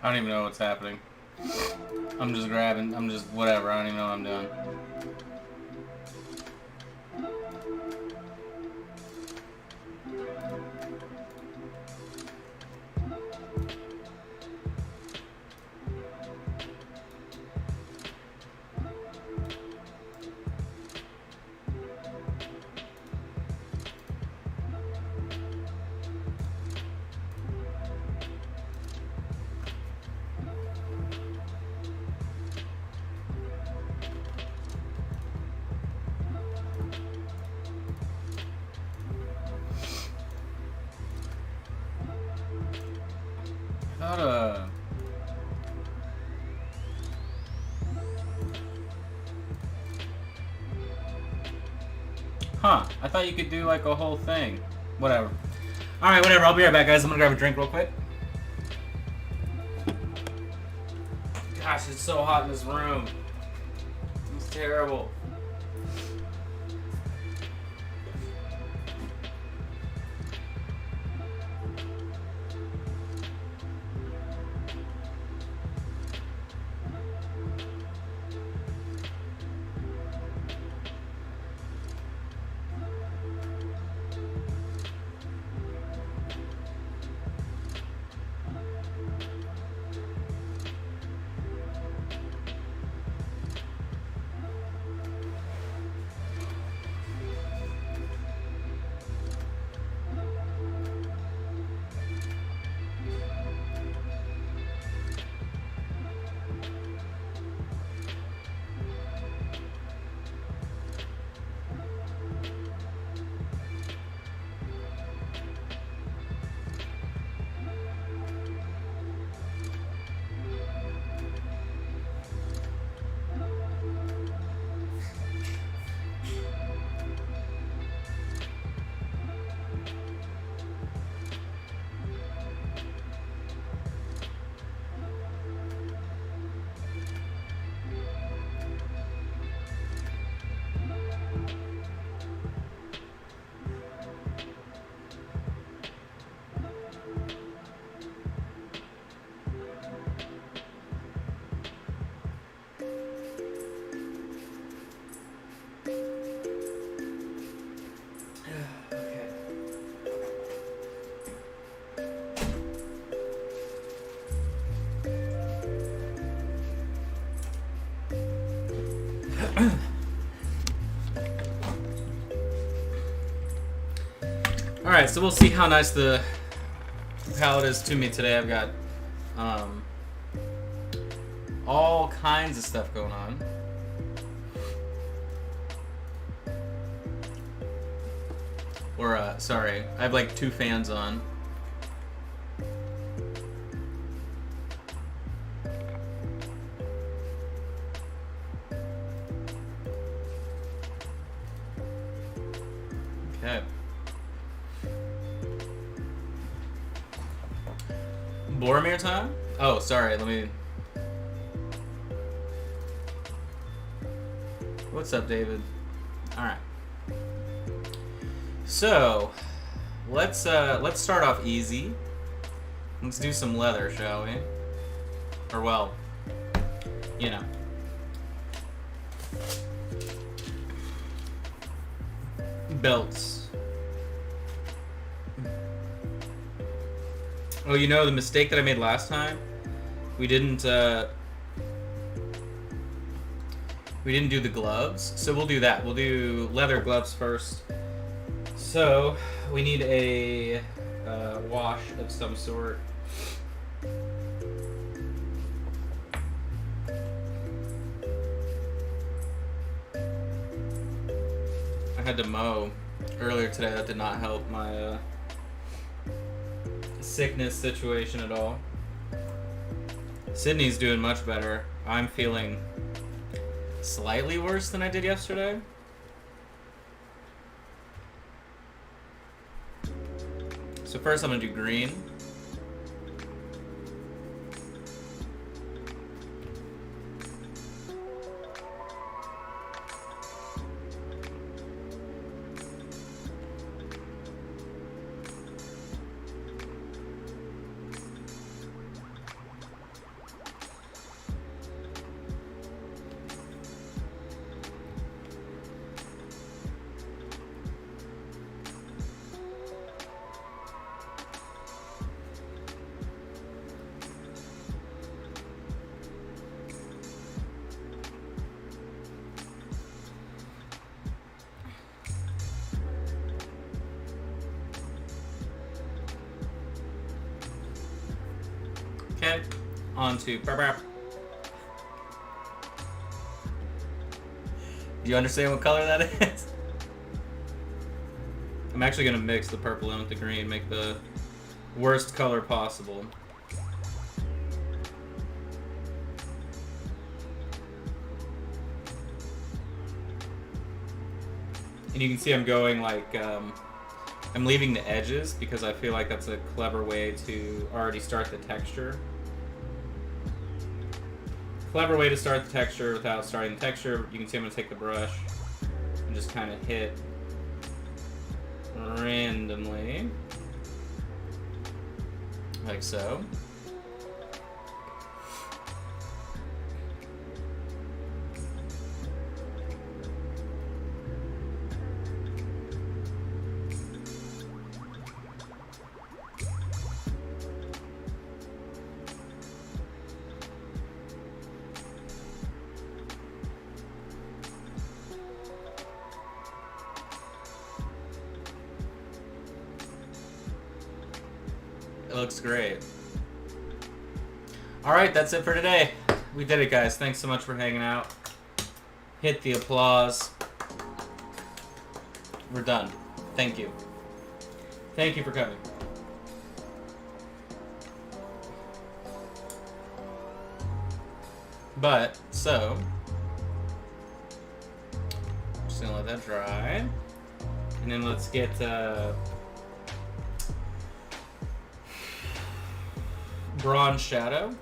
I don't even know what's happening. I'm just grabbing. I'm just whatever. I don't even know what I'm doing. Huh. I thought you could do like a whole thing. Whatever. Alright, whatever. I'll be right back, guys. I'm gonna grab a drink real quick. Gosh, it's so hot in this room. It's terrible. Alright, so we'll see how nice the palette is to me today. I've got all kinds of stuff going on. Or, sorry, I have like 2 fans on. Okay. Boromir time? Oh, sorry, let me... What's up, David? Alright. So, let's start off easy. Let's do some leather, shall we? Or, well, you know. Belts. Oh, you know the mistake that I made last time? We didn't do the gloves, so we'll do that. We'll do leather gloves first. So, we need a wash of some sort. I had to mow earlier today. That did not help my sickness situation at all. Sydney's doing much better. I'm feeling slightly worse than I did yesterday. So first I'm gonna do green. Okay, on to purple. Do you understand what color that is? I'm actually gonna mix the purple in with the green, make the worst color possible. And you can see I'm going like, I'm leaving the edges because I feel like that's a clever way to already start the texture. Clever way to start the texture without starting the texture. You can see I'm going to take the brush and just kind of hit randomly. Like so. It looks great. Alright, that's it for today. We did it, guys. Thanks so much for hanging out. Hit the applause. We're done. Thank you. Thank you for coming. But, so... just gonna let that dry. And then let's get, bronze shadow.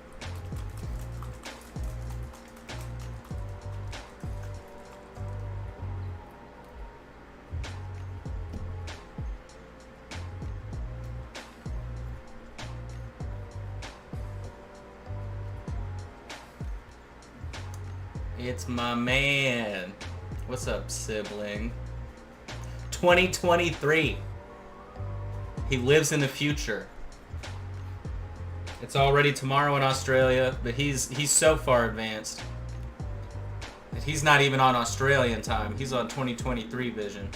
It's my man. What's up, sibling? 2023. He lives in the future. It's already tomorrow in Australia, but he's so far advanced that he's not even on Australian time. He's on 2023 vision.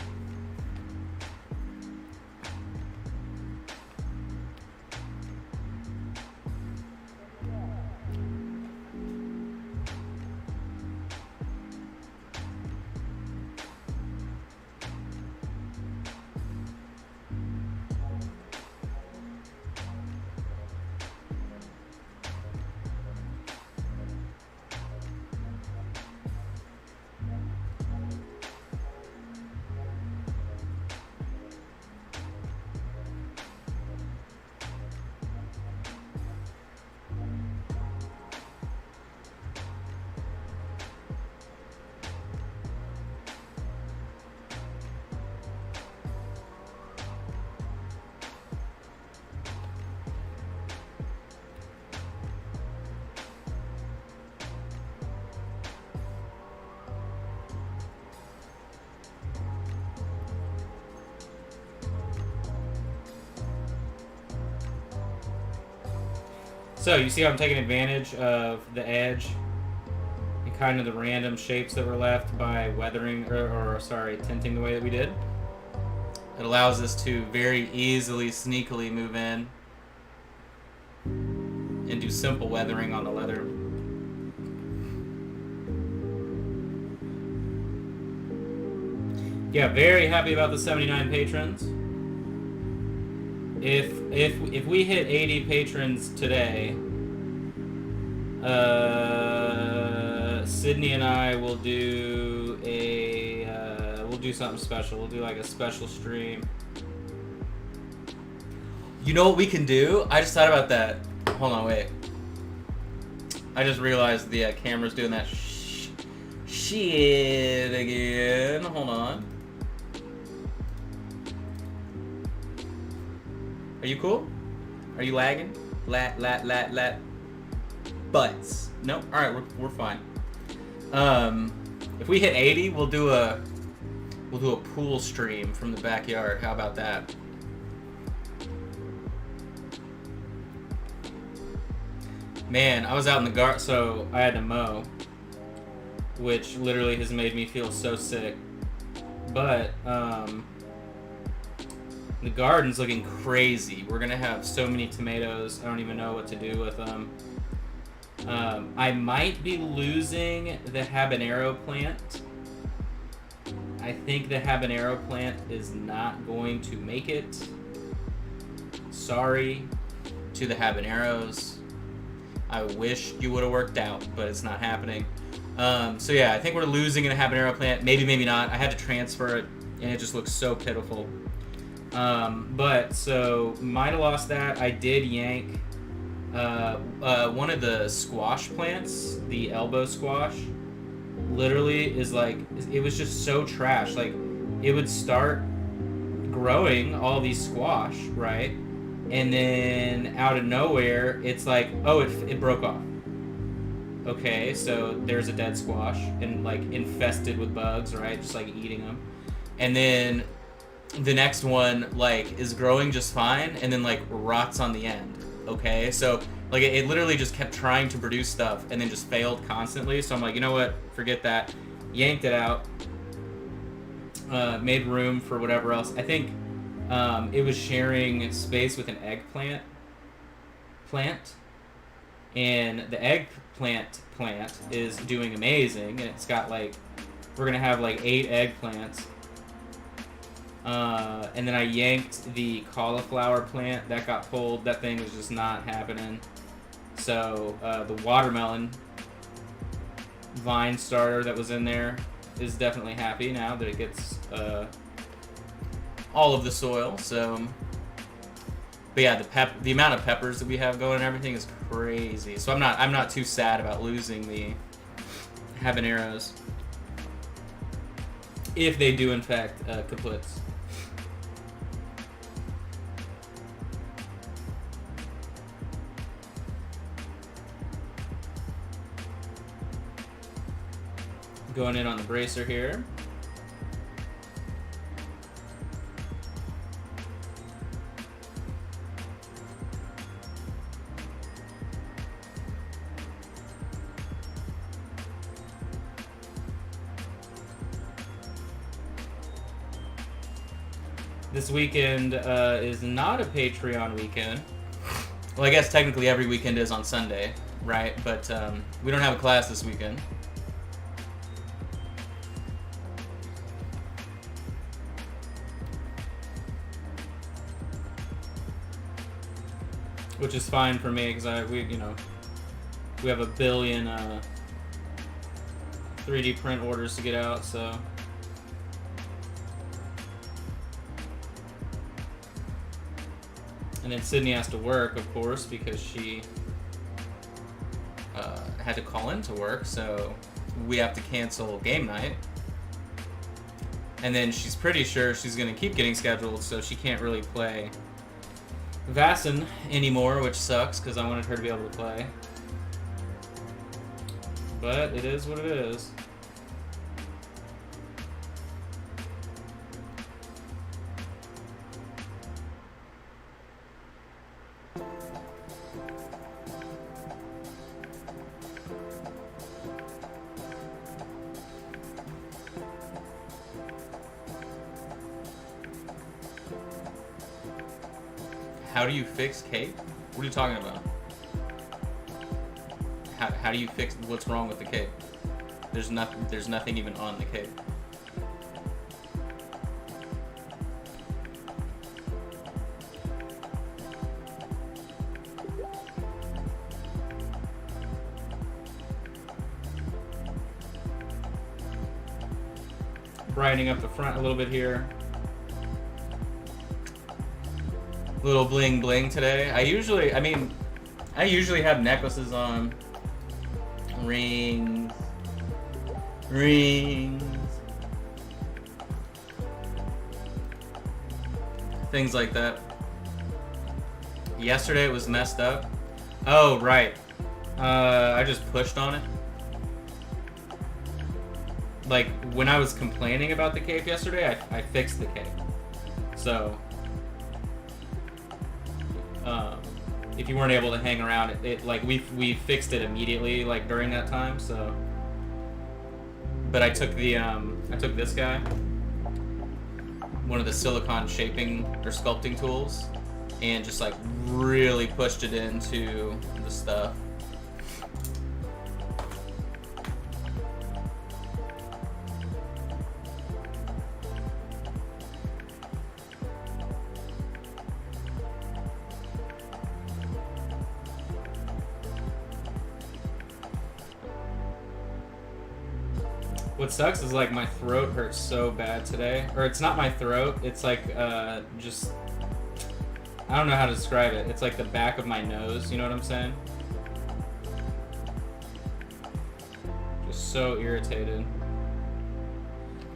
So you see how I'm taking advantage of the edge and kind of the random shapes that were left by weathering, or sorry, tinting the way that we did. It allows us to very easily, sneakily move in and do simple weathering on the leather. Yeah, very happy about the 79 patrons. If we hit 80 patrons today, Sydney and I will do we'll do something special. We'll do like a special stream. You know what we can do? I just thought about that. Hold on, wait. I just realized the camera's doing that shit again. Hold on. Are you cool? Are you lagging? Lat. Butts. Nope. All right, we're fine. If we hit 80, we'll do a pool stream from the backyard. How about that? Man, I was out in the garden, so I had to mow, which literally has made me feel so sick. But The garden's looking crazy. We're gonna have so many tomatoes. I don't even know what to do with them. I might be losing the habanero plant. I think the habanero plant is not going to make it. Sorry to the habaneros. I wish you would have worked out, but it's not happening. So yeah, I think we're losing a habanero plant. Maybe, maybe not. I had to transfer it, and it just looks so pitiful. But so might have lost that. I did yank one of the squash plants, the elbow squash. Literally is like, it was just so trash. Like, it would start growing all these squash, right? And then out of nowhere, it's like, oh, it broke off. Okay, so there's a dead squash and like infested with bugs, right? Just like eating them. And then the next one like is growing just fine and then like rots on the end. Okay, so like it literally just kept trying to produce stuff and then just failed constantly. So I'm like, you know what? Forget that. Yanked it out. Made room for whatever else. I think it was sharing space with an eggplant plant, and the eggplant plant is doing amazing, and it's got like, we're gonna have like 8 eggplants. And then I yanked the cauliflower plant. That got pulled. That thing was just not happening. So the watermelon vine starter that was in there is definitely happy now that it gets all of the soil. So, but yeah, the amount of peppers that we have going and everything is crazy. So I'm not too sad about losing the habaneros if they do in fact kaputs. Going in on the bracer here. This weekend is not a Patreon weekend. Well, I guess technically every weekend is on Sunday, right? But we don't have a class this weekend. Which is fine for me because we have a billion 3D print orders to get out, so. And then Sydney has to work, of course, because she had to call into work, so we have to cancel game night. And then she's pretty sure she's going to keep getting scheduled, so she can't really play Vaesen anymore, which sucks because I wanted her to be able to play. But it is what it is. How do you fix cape? What are you talking about? How do you fix what's wrong with the cape? There's nothing even on the cape. Brightening up the front a little bit here. Little bling bling today. I usually have necklaces on, rings, things like that. Yesterday it was messed up. Oh, right. I just pushed on it. Like, when I was complaining about the cape yesterday, I fixed the cape. So, if you weren't able to hang around, it like we fixed it immediately, like during that time. So, but I took the I took this guy, one of the silicone shaping or sculpting tools and just like really pushed it into the stuff. What sucks is like my throat hurts so bad today. Or it's not my throat, it's like just, I don't know how to describe it. It's like the back of my nose, you know what I'm saying? Just so irritated.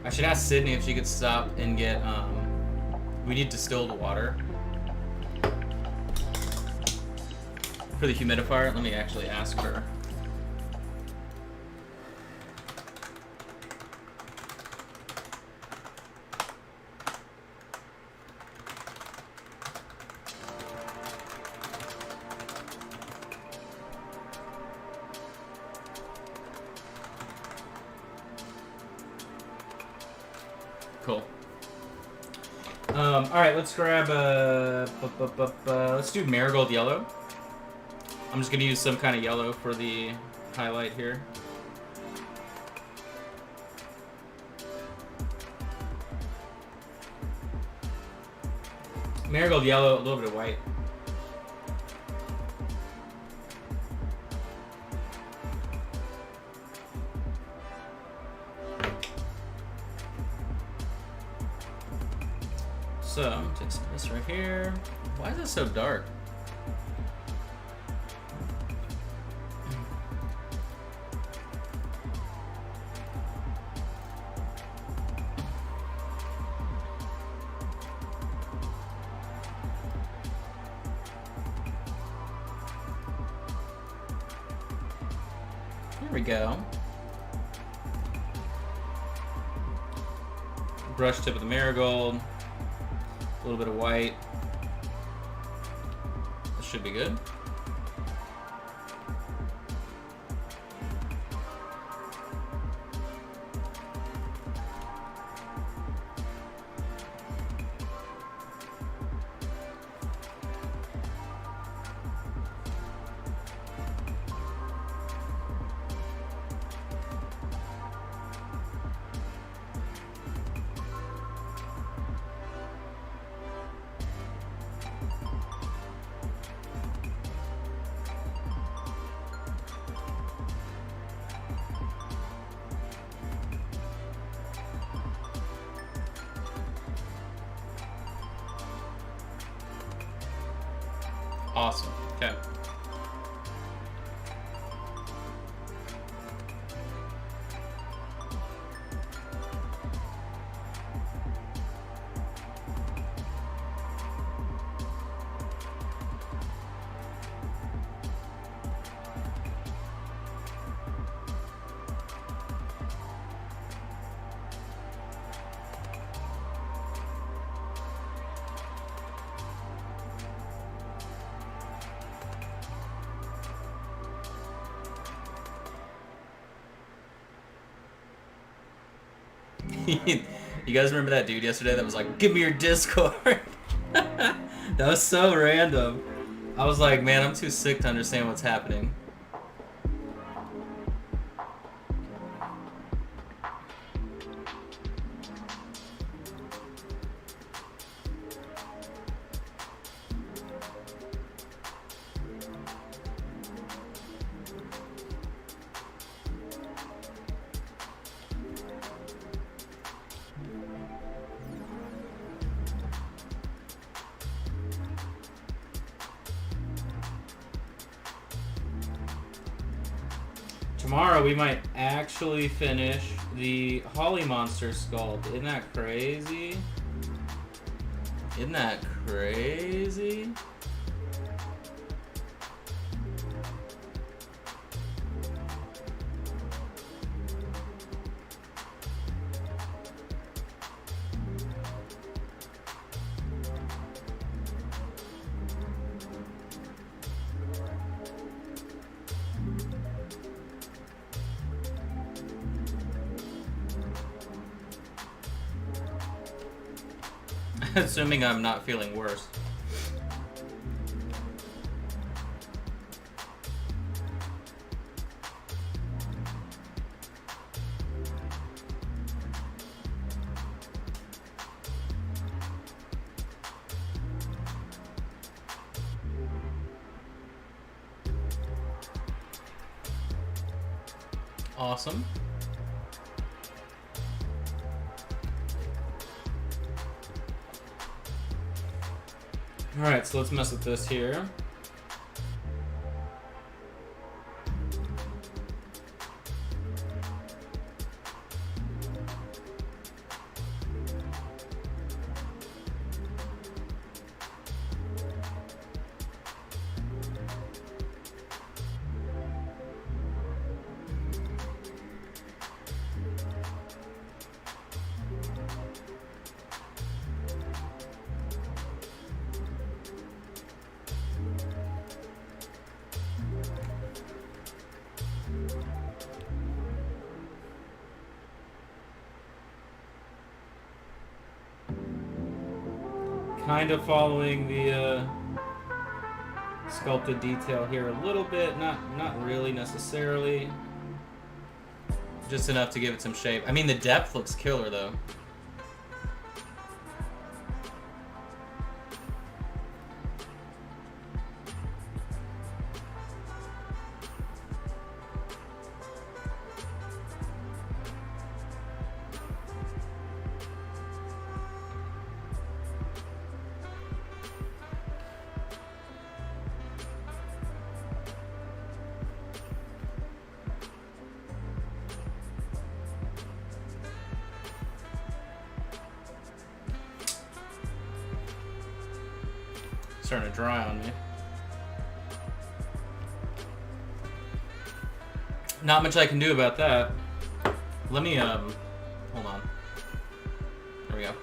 I should ask Sydney if she could stop and get, we need distilled water for the humidifier. Let me actually ask her. Cool. All right, let's grab let's do marigold yellow. I'm just gonna use some kind of yellow for the highlight here. Marigold yellow, a little bit of white. So, take some of this right here. Why is it so dark? Here we go. Brush tip of the marigold. A little bit of white. This should be good. Awesome. Okay. You guys remember that dude yesterday that was like, give me your Discord? That was so random. I was like, man, I'm too sick to understand what's happening. Tomorrow we might actually finish the Holly Monster sculpt. Isn't that crazy? Isn't that crazy? Assuming I'm not feeling worse. Awesome. Alright, so let's mess with this here. Kind of following the sculpted detail here a little bit, not really necessarily. Just enough to give it some shape. I mean, the depth looks killer though. Starting to dry on me. Not much I can do about that. Let me, hold on. There we go.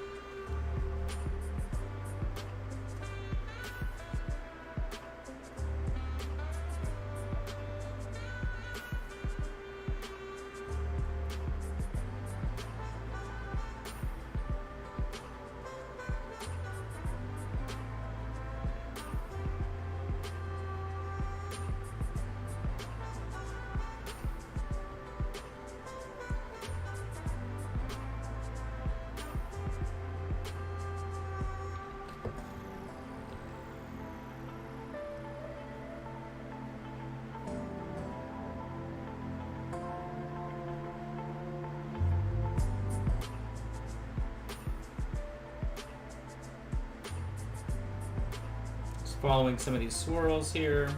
Following some of these swirls here.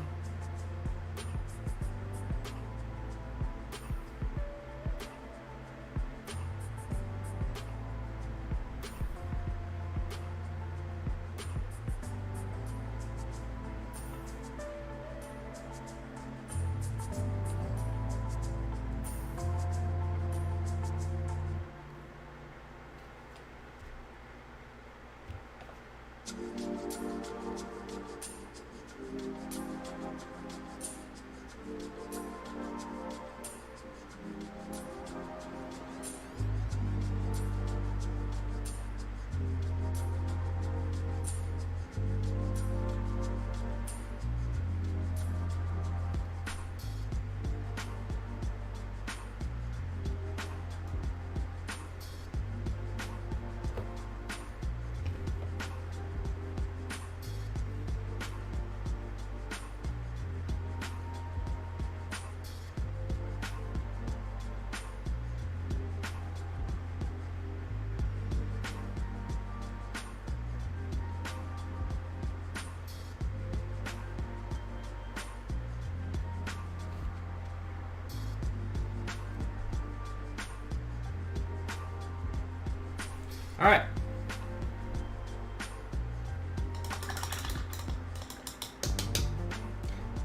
All right.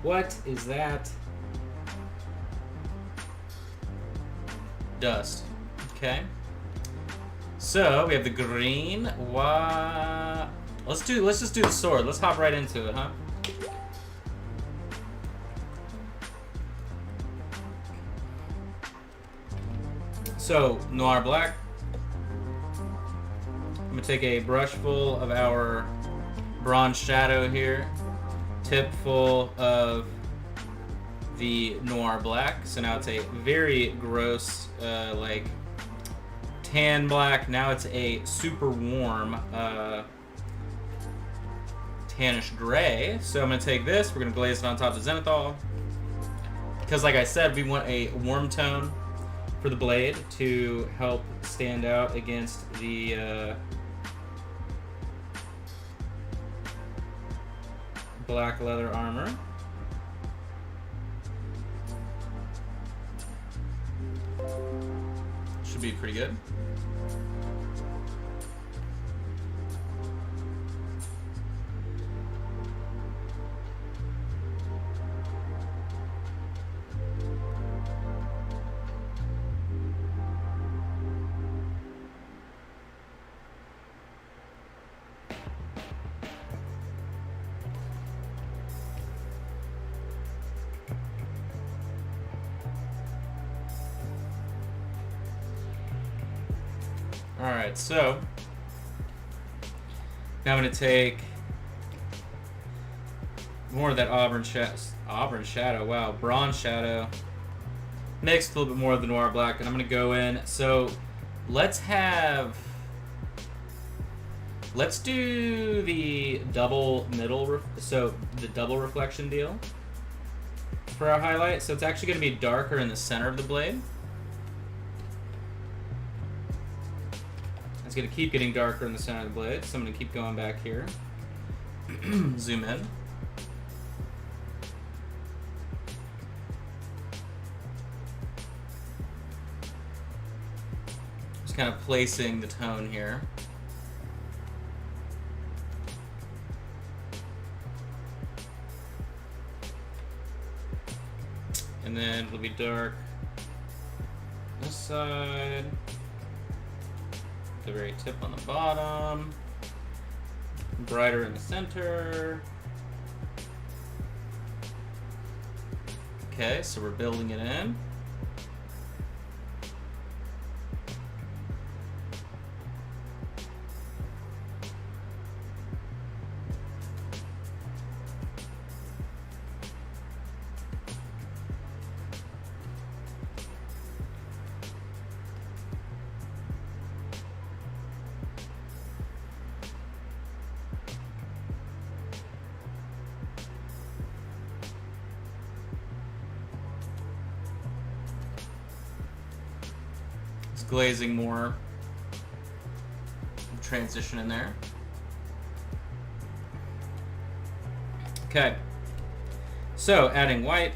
What is that? Dust. Okay. So we have the green. Let's just do the sword. Let's hop right into it, huh? So Noir Black. gonna take a brush full of our bronze shadow here, tip full of the noir black. So now it's a very gross, like tan black. Now it's a super warm, tannish gray. So I'm gonna take this. We're gonna glaze it on top of zenithal, because, like I said, we want a warm tone for the blade to help stand out against the black leather armor. Should be pretty good. Alright, so now I'm going to take more of that auburn shadow, wow, bronze shadow, mixed a little bit more of the noir black, and I'm going to go in. So let's do the double middle, so the double reflection deal for our highlight. So it's actually going to be darker in the center of the blade. It's going to keep getting darker in the center of the blade, so I'm going to keep going back here. Zoom in. Just kind of placing the tone here. And then it'll be dark this side. The very tip on the bottom, brighter in the center. Okay, so we're building it in. Glazing more transition in there. Okay, so adding white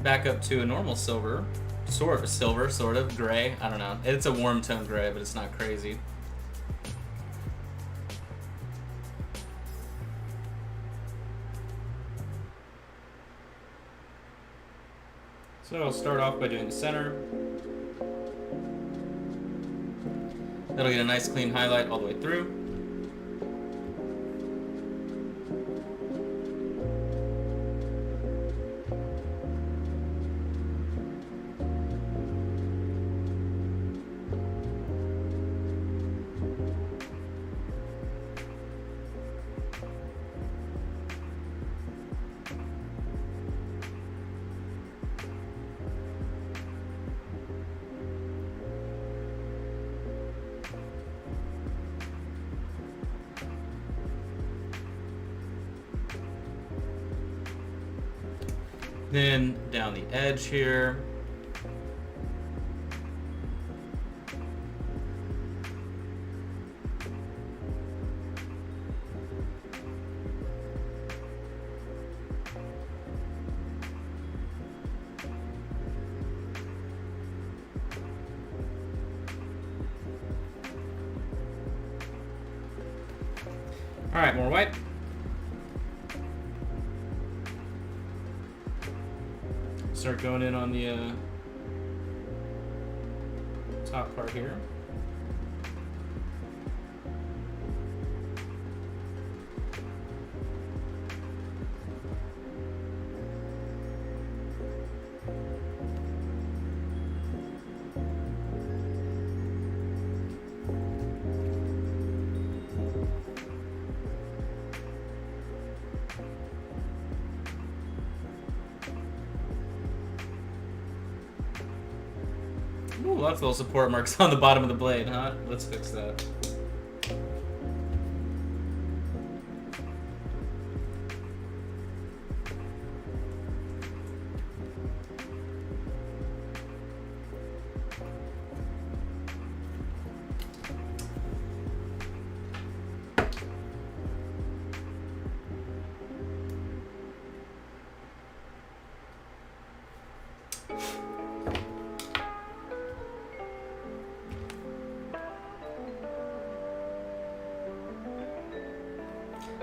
back up to a normal silver, sort of gray. I don't know, it's a warm tone gray, but it's not crazy. So I'll start off by doing the center. That'll get a nice clean highlight all the way through. Then down the edge here. All right, more white. Start going in on the top part here. lots of little support marks on the bottom of the blade, huh? Let's fix that.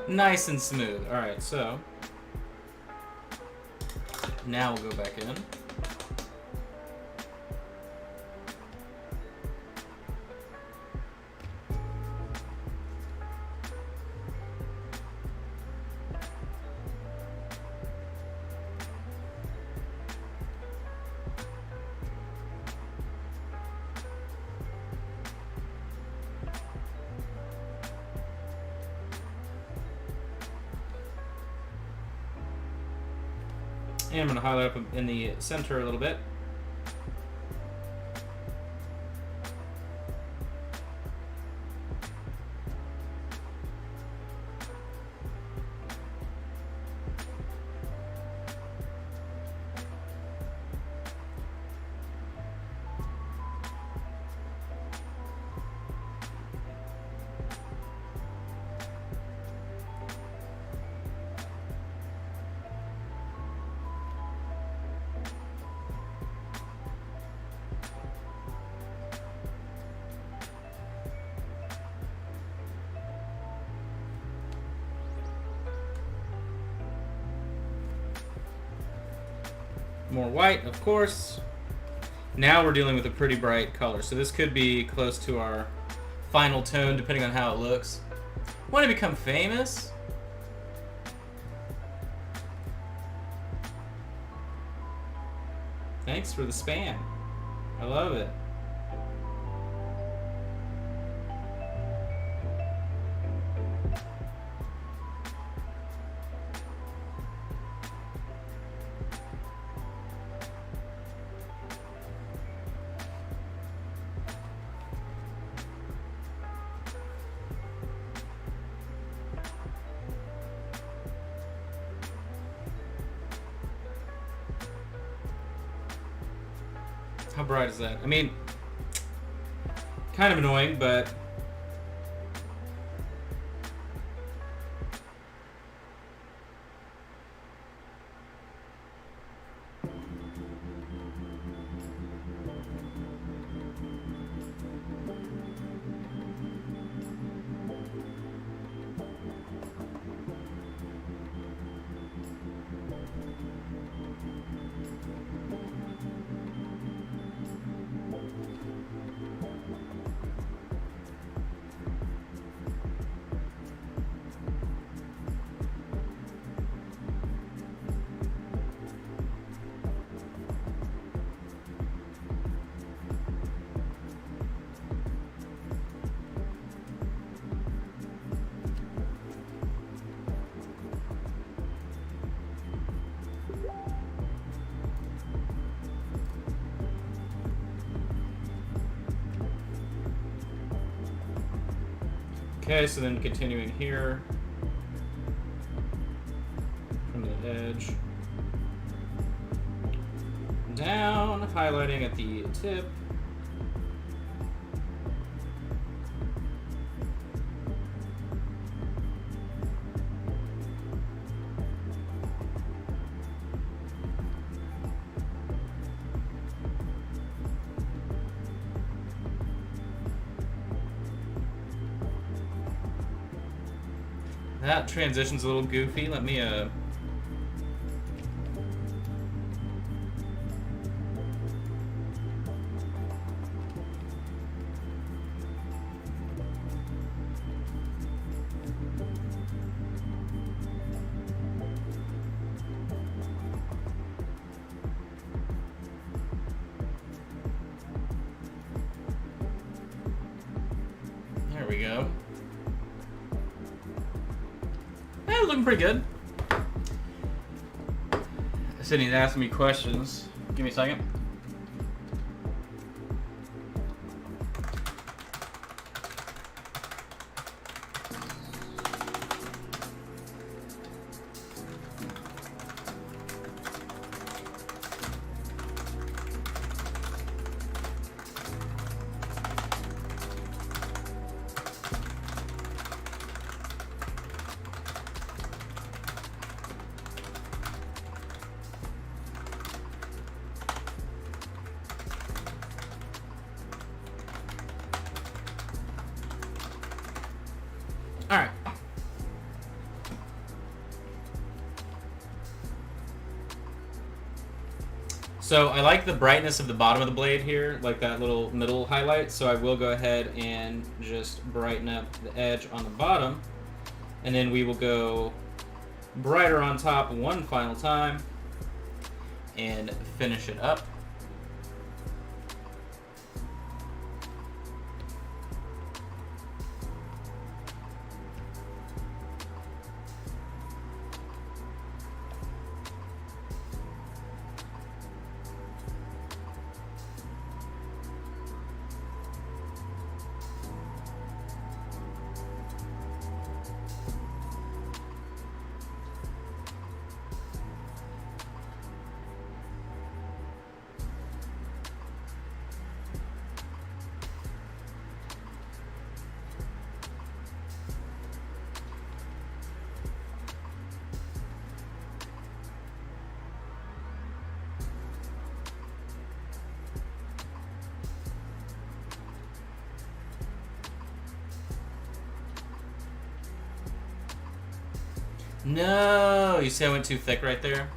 Nice and smooth. Alright, so now we'll go back in. And I'm going to highlight up in the center a little bit. More white, of course. Now we're dealing with a pretty bright color, so this could be close to our final tone depending on how it looks. Want to become famous? Thanks for the spam. I love it. How bright is that? I mean, kind of annoying, but okay, so then continuing here from the edge down, highlighting at the tip. That transition's a little goofy. Let me there we go. Looking pretty good. Sydney's asking me questions. Give me a second. All right. So I like the brightness of the bottom of the blade here, like that little middle highlight. So I will go ahead and just brighten up the edge on the bottom. And then we will go brighter on top one final time and finish it up. No, you see I went too thick right there?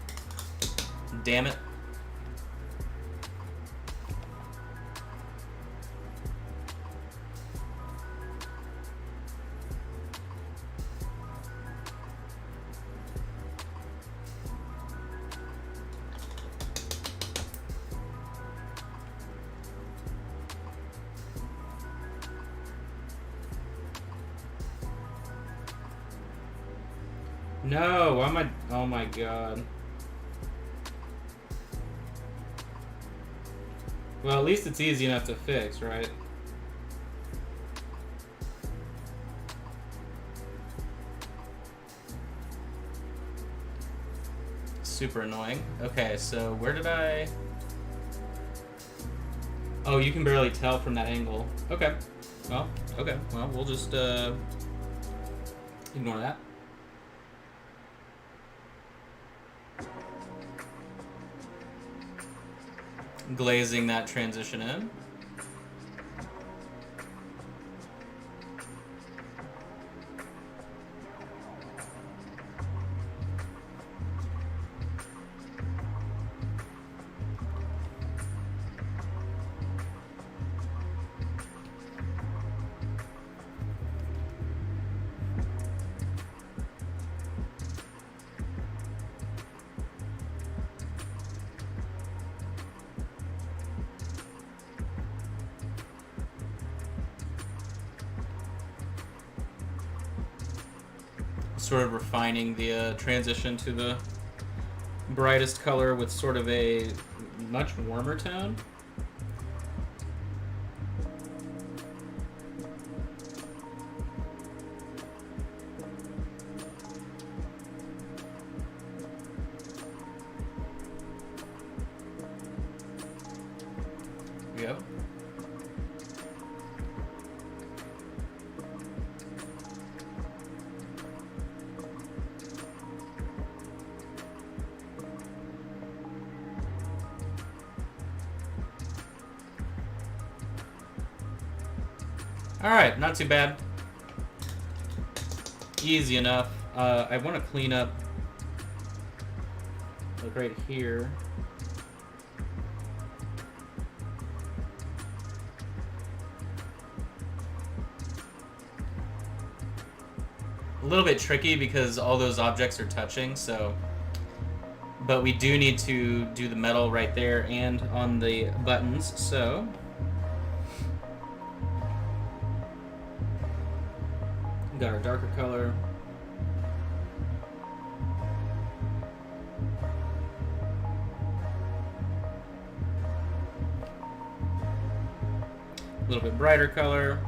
Damn it. No, why am I... Oh my god. Well, at least it's easy enough to fix, right? Super annoying. Okay, so where did I... Oh, you can barely tell from that angle. Okay. Well, okay. Well, we'll just ignore that. Glazing that transition in. Sort of refining the transition to the brightest color with sort of a much warmer tone. There we go. Alright, not too bad. Easy enough. I want to clean up, like right here. A little bit tricky because all those objects are touching, so... But we do need to do the metal right there and on the buttons, so... Got our darker color. A little bit brighter color.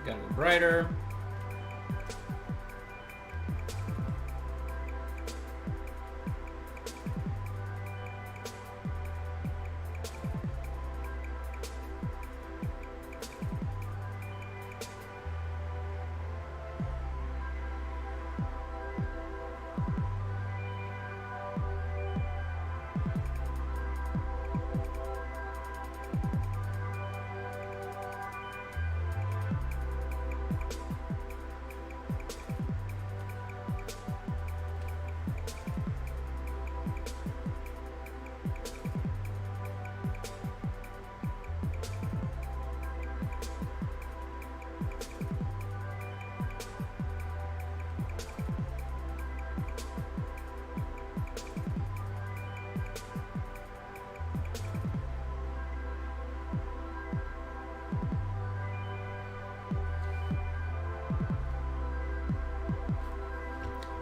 Got it brighter.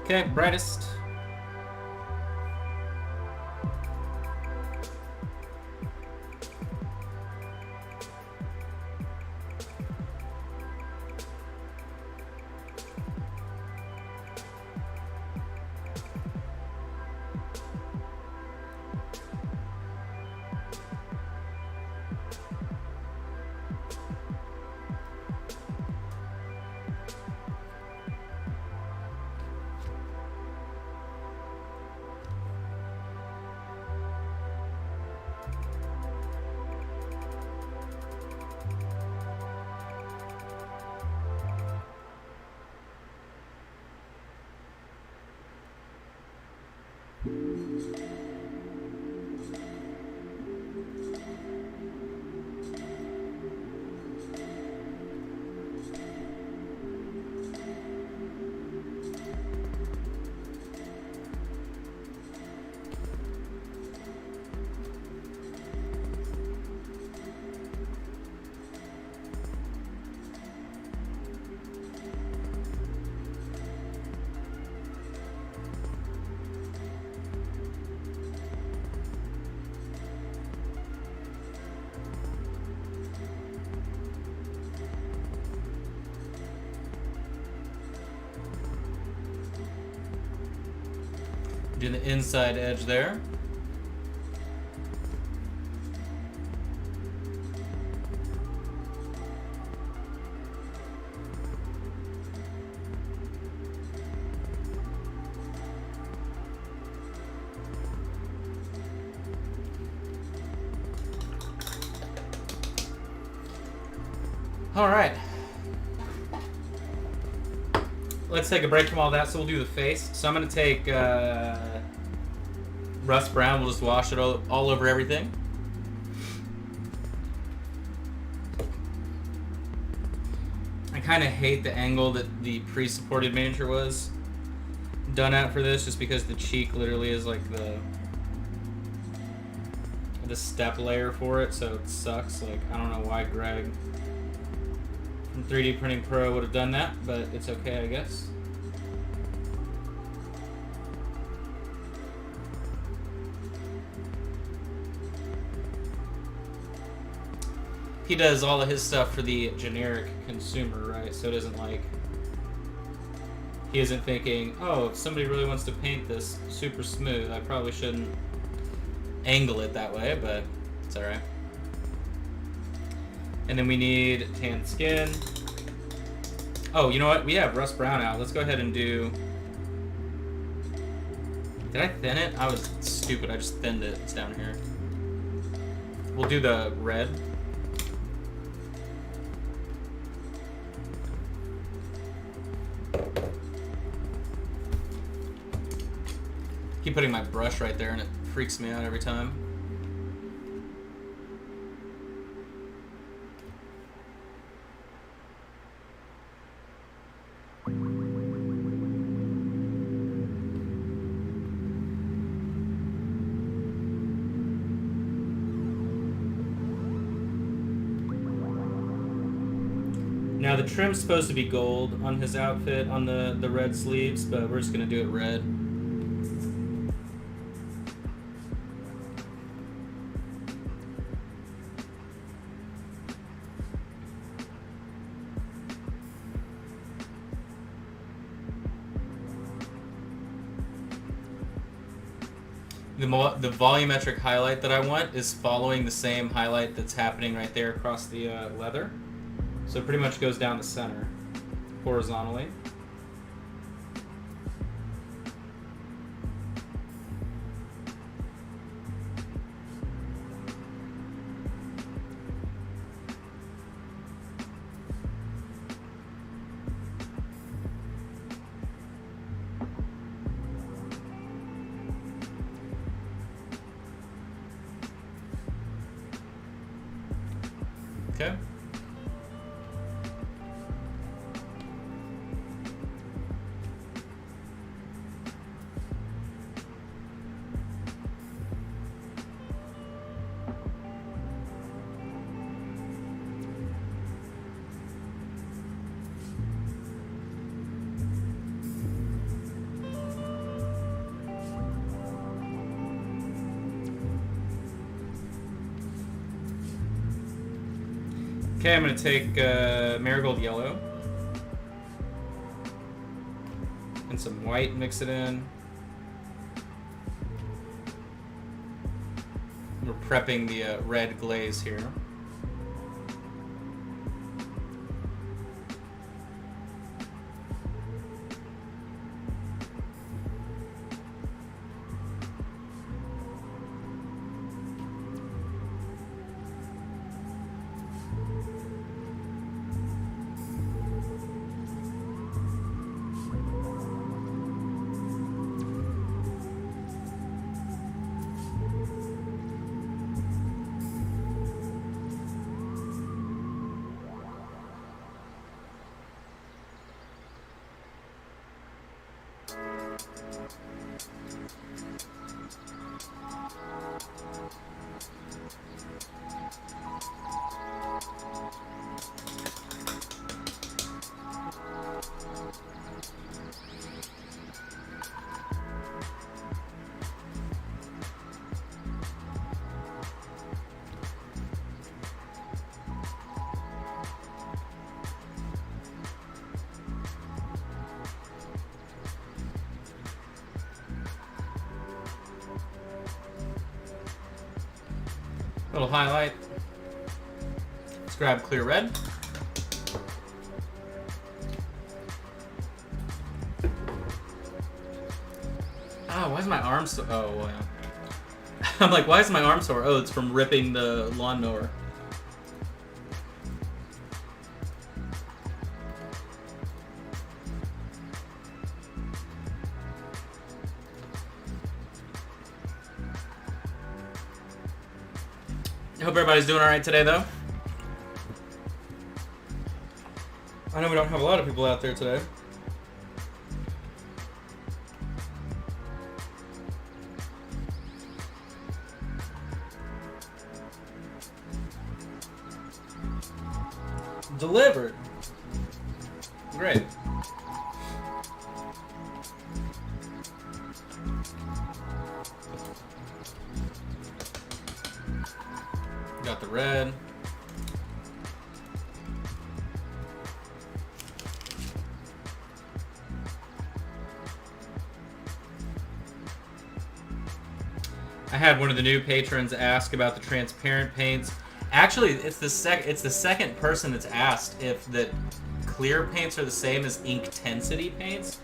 Okay, brightest. Do the inside edge there. All right. Let's take a break from all that, so we'll do the face. So I'm going to take rust brown. We'll just wash it all over everything. I kind of hate the angle that the pre-supported miniature was done at for this, just because the cheek literally is like the step layer for it, so it sucks. Like, I don't know why Greg from 3D Printing Pro would have done that, but it's okay, I guess. He does all of his stuff for the generic consumer, right? So it isn't like he isn't thinking, oh, if somebody really wants to paint this super smooth, I probably shouldn't angle it that way, but it's alright. And then we need tan skin. Oh, you know what? We have rust brown out. Let's go ahead and do... Did I thin it? I was stupid. I just thinned it. It's down here. We'll do the red. Keep putting my brush right there and it freaks me out every time. Now the trim's supposed to be gold on his outfit on the red sleeves, but we're just gonna do it red. The volumetric highlight that I want is following the same highlight that's happening right there across the leather. So it pretty much goes down the center, horizontally. Okay. Okay, I'm going to take Marigold Yellow and some white, mix it in. We're prepping the red glaze here. Little highlight. Let's grab clear red. Oh, why is my arm so... Oh, wow. I'm like, why is my arm sore? Oh, it's from ripping the lawnmower. I hope everybody's doing alright today, though. I know we don't have a lot of people out there today. Delivered. Great. Got the red. I had one of the new patrons ask about the transparent paints. Actually, it's the second person that's asked if the clear paints are the same as Inktensity paints,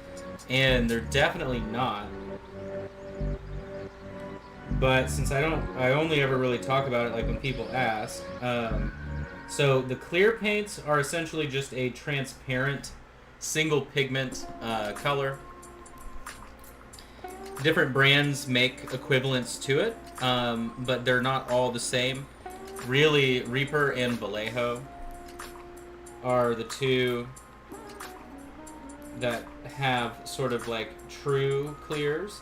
and they're definitely not. But since I only ever really talk about it like when people ask. So the clear paints are essentially just a transparent single pigment color. Different brands make equivalents to it, but they're not all the same. Really, Reaper and Vallejo are the two that have sort of like true clears.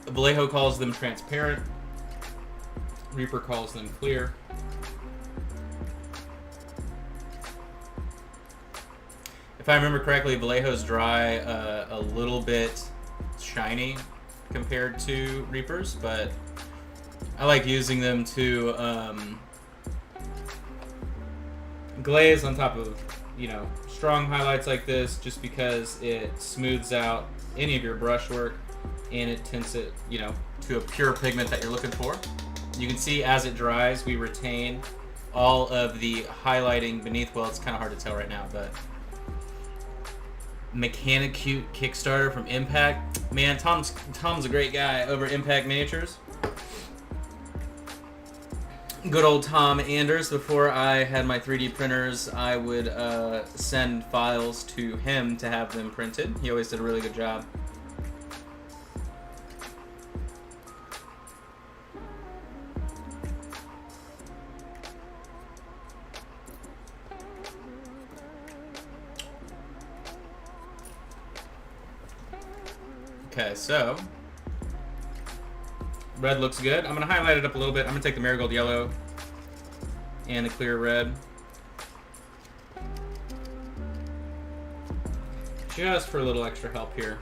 Vallejo calls them transparent. Reaper calls them clear. If I remember correctly, Vallejo's dry a little bit shiny compared to Reaper's, but I like using them to glaze on top of, strong highlights like this, just because it smooths out any of your brushwork and it tints it, to a pure pigment that you're looking for. You can see as it dries, we retain all of the highlighting beneath. Well, it's kind of hard to tell right now, but Mechanicute Kickstarter from Impact. Man, Tom's a great guy over at Impact Miniatures. Good old Tom Anders. Before I had my 3D printers, I would send files to him to have them printed. He always did a really good job. Okay, so red looks good. I'm going to highlight it up a little bit. I'm going to take the marigold yellow and the clear red. Just for a little extra help here.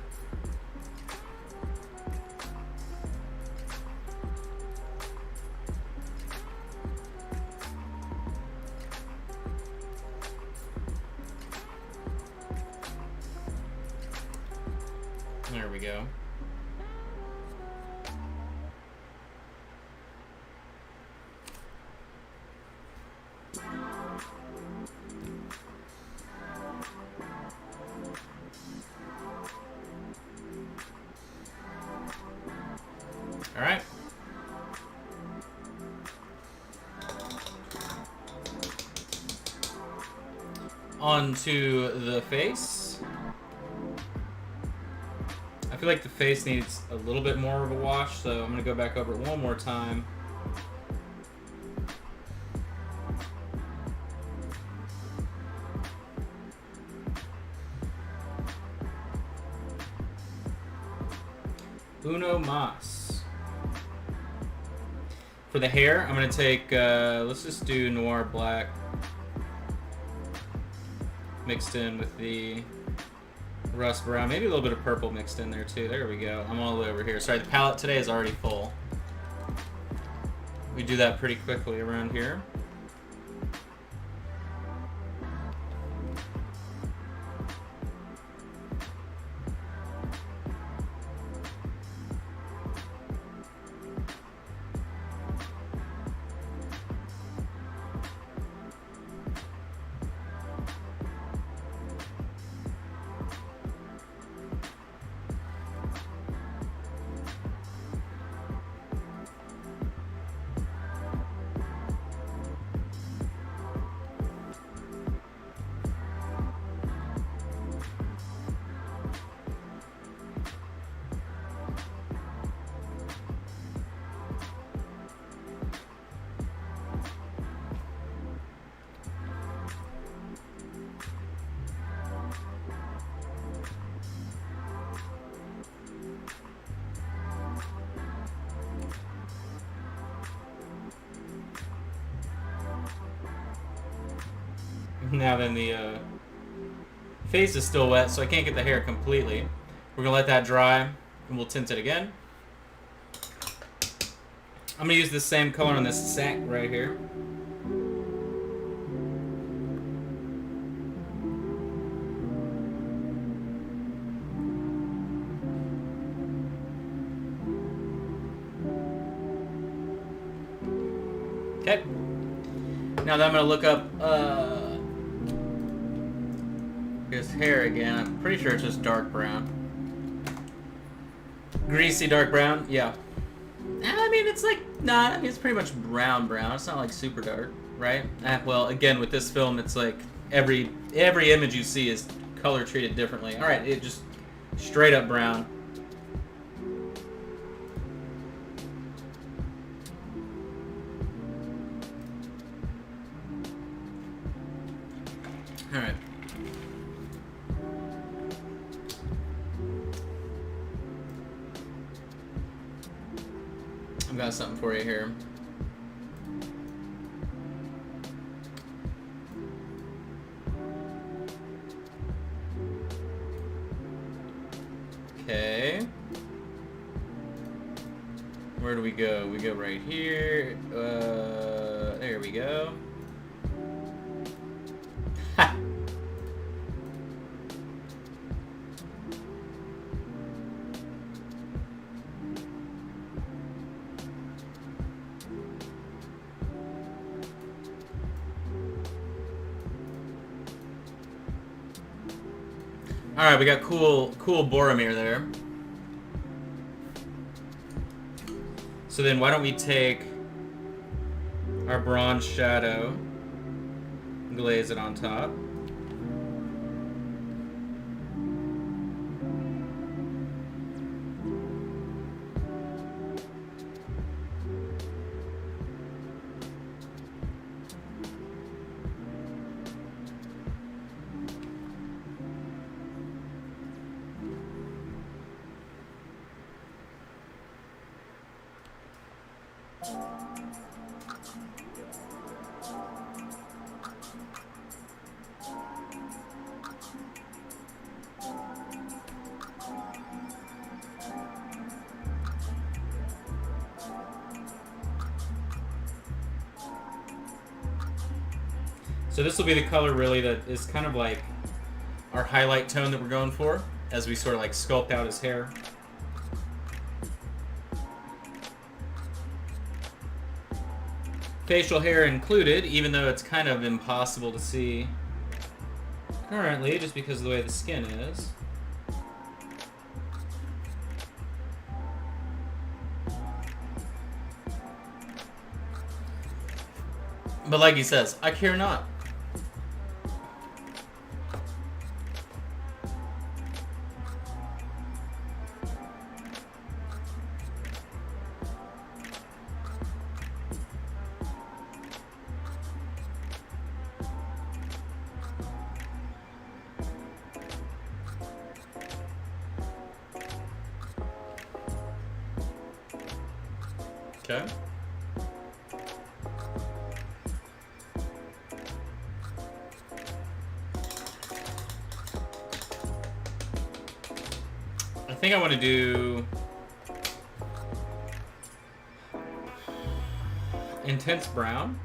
There we go. All right. On to the face. I feel like the face needs a little bit more of a wash, so I'm going to go back over it one more time. Uno mas. For the hair, I'm going to take, let's just do noir black mixed in with the rust brown, maybe a little bit of purple mixed in there too. There we go. I'm all the way over here. Sorry, the palette today is already full. We do that pretty quickly around here. Now then, the face is still wet, so I can't get the hair completely. We're going to let that dry, and we'll tint it again. I'm going to use the same color on this sack right here. Okay. Now that I'm going to look up his hair again. I'm pretty sure it's just dark brown. Greasy dark brown? Yeah. I mean, it's like, nah, I mean, it's pretty much brown. It's not like super dark, right? Well, again, with this film, it's like every image you see is color treated differently. All right, it just straight up brown. All right. I've got something for you here. Okay. Where do we go? We go right here. There we go. Ha! Alright, we got cool Boromir there. So then why don't we take our bronze shadow, glaze it on top. So this will be the color really that is kind of like our highlight tone that we're going for as we sort of like sculpt out his hair. Facial hair included, even though it's kind of impossible to see currently just because of the way the skin is. But like he says, I care not. Okay. I think I want to do intense brown.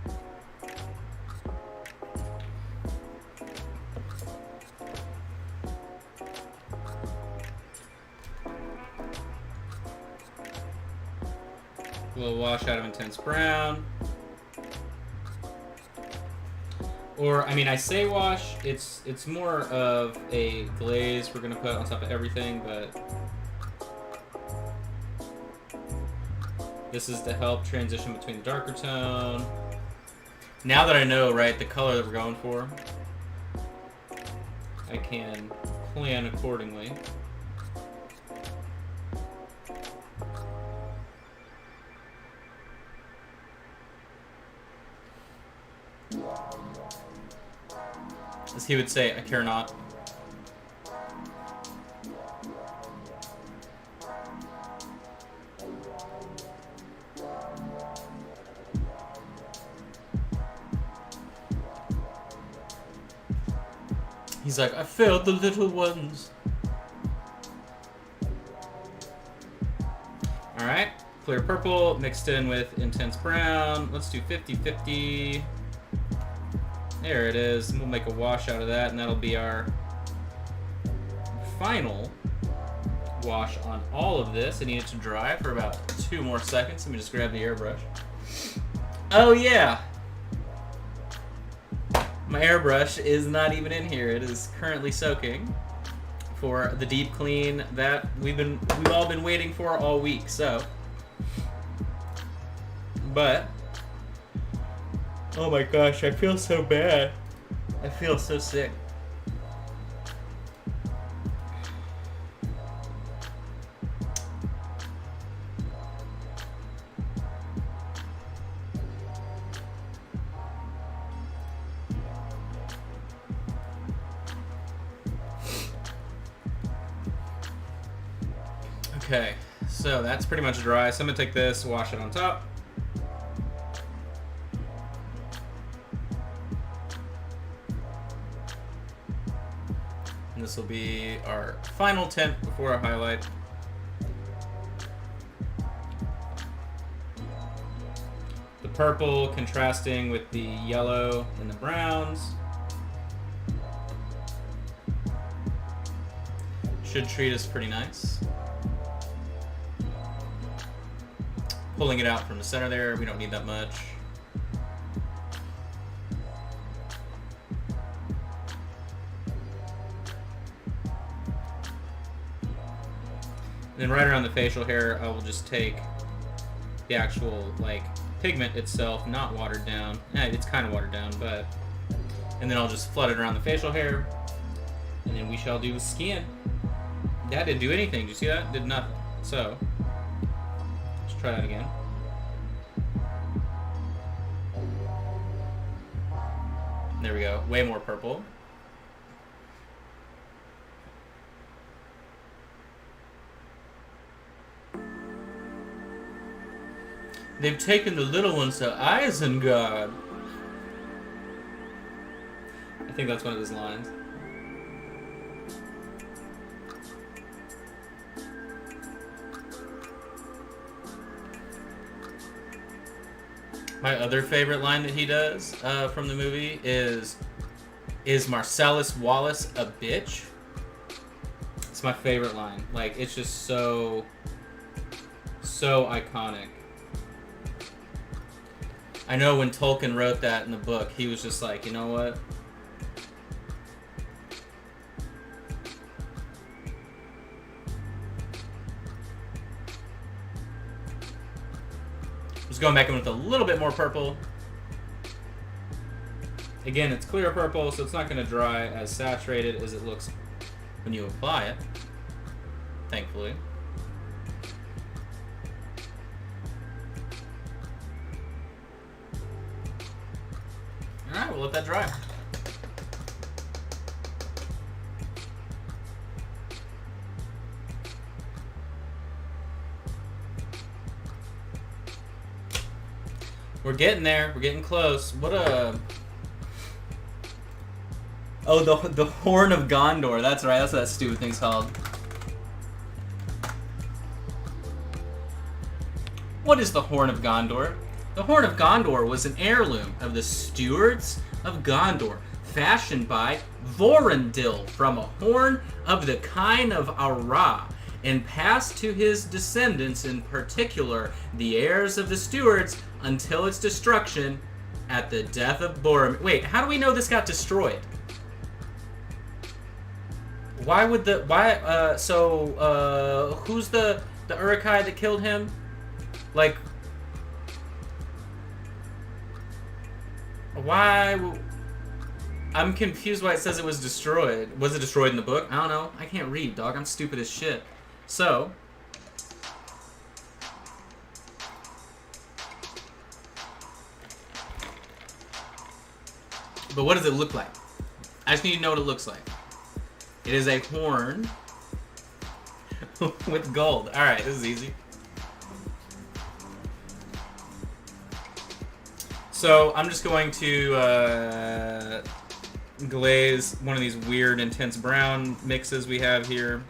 A little wash out of intense brown. Or, I mean, I say wash, it's more of a glaze we're going to put on top of everything, but this is to help transition between the darker tone. Now that I know, right, the color that we're going for, I can plan accordingly. As he would say, I care not. He's like, I failed the little ones. Alright, clear purple mixed in with intense brown. Let's do 50-50. There it is. And we'll make a wash out of that, and that'll be our final wash on all of this. I need it to dry for about 2 more seconds. Let me just grab the airbrush. Oh yeah! My airbrush is not even in here. It is currently soaking for the deep clean that we've all been waiting for all week. So, but oh my gosh, I feel so bad. I feel so sick. Okay, so that's pretty much dry. So I'm gonna take this, wash it on top. And this will be our final tint before our highlight. The purple contrasting with the yellow and the browns. Should treat us pretty nice. Pulling it out from the center there, we don't need that much. then right around the facial hair, I will just take the actual, like, pigment itself, not watered down. It's kind of watered down, but... And then I'll just flood it around the facial hair. And then we shall do skin. That didn't do anything. Did you see that? Did nothing. So, let's try that again. There we go. Way more purple. They've taken the little ones to Isengard. I think that's one of his lines. My other favorite line that he does from the movie is Marcellus Wallace a bitch? It's my favorite line. Like, it's just so iconic. I know when Tolkien wrote that in the book, he was just like, you know what? Just going back in with a little bit more purple. Again, it's clear purple, so it's not going to dry as saturated as it looks when you apply it, thankfully. Alright, we'll let that dry. We're getting there. We're getting close. What a... Oh, the Horn of Gondor. That's right. That's what that stupid thing's called. What is the Horn of Gondor? The Horn of Gondor was an heirloom of the stewards of Gondor, fashioned by Vorondil from a horn of the kind of Ara, and passed to his descendants, in particular the heirs of the stewards, until its destruction at the death of Boromir. Wait, how do we know this got destroyed? Why would the... who's the Uruk-hai that killed him? Like... Why... I'm confused why it says it was destroyed. Was it destroyed in the book? I don't know. I can't read, dog. I'm stupid as shit. So... But what does it look like? I just need to know what it looks like. It is a horn with gold. Alright, this is easy. So, I'm just going to glaze one of these weird intense brown mixes we have here.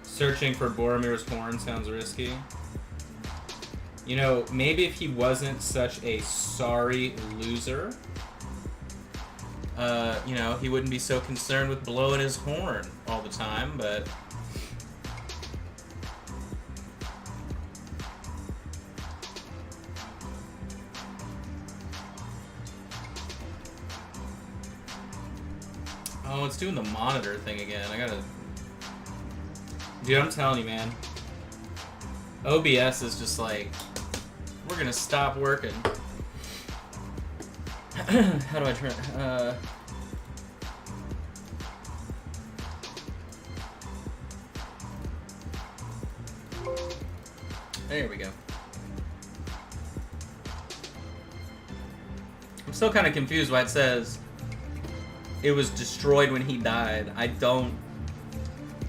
Searching for Boromir's horn sounds risky. You know, maybe if he wasn't such a sorry loser, you know, he wouldn't be so concerned with blowing his horn all the time, but... Oh, it's doing the monitor thing again. I gotta... Dude, I'm telling you, man. OBS is just like, we're gonna stop working. How do I turn it? There we go. I'm still kind of confused why it says it was destroyed when he died. I don't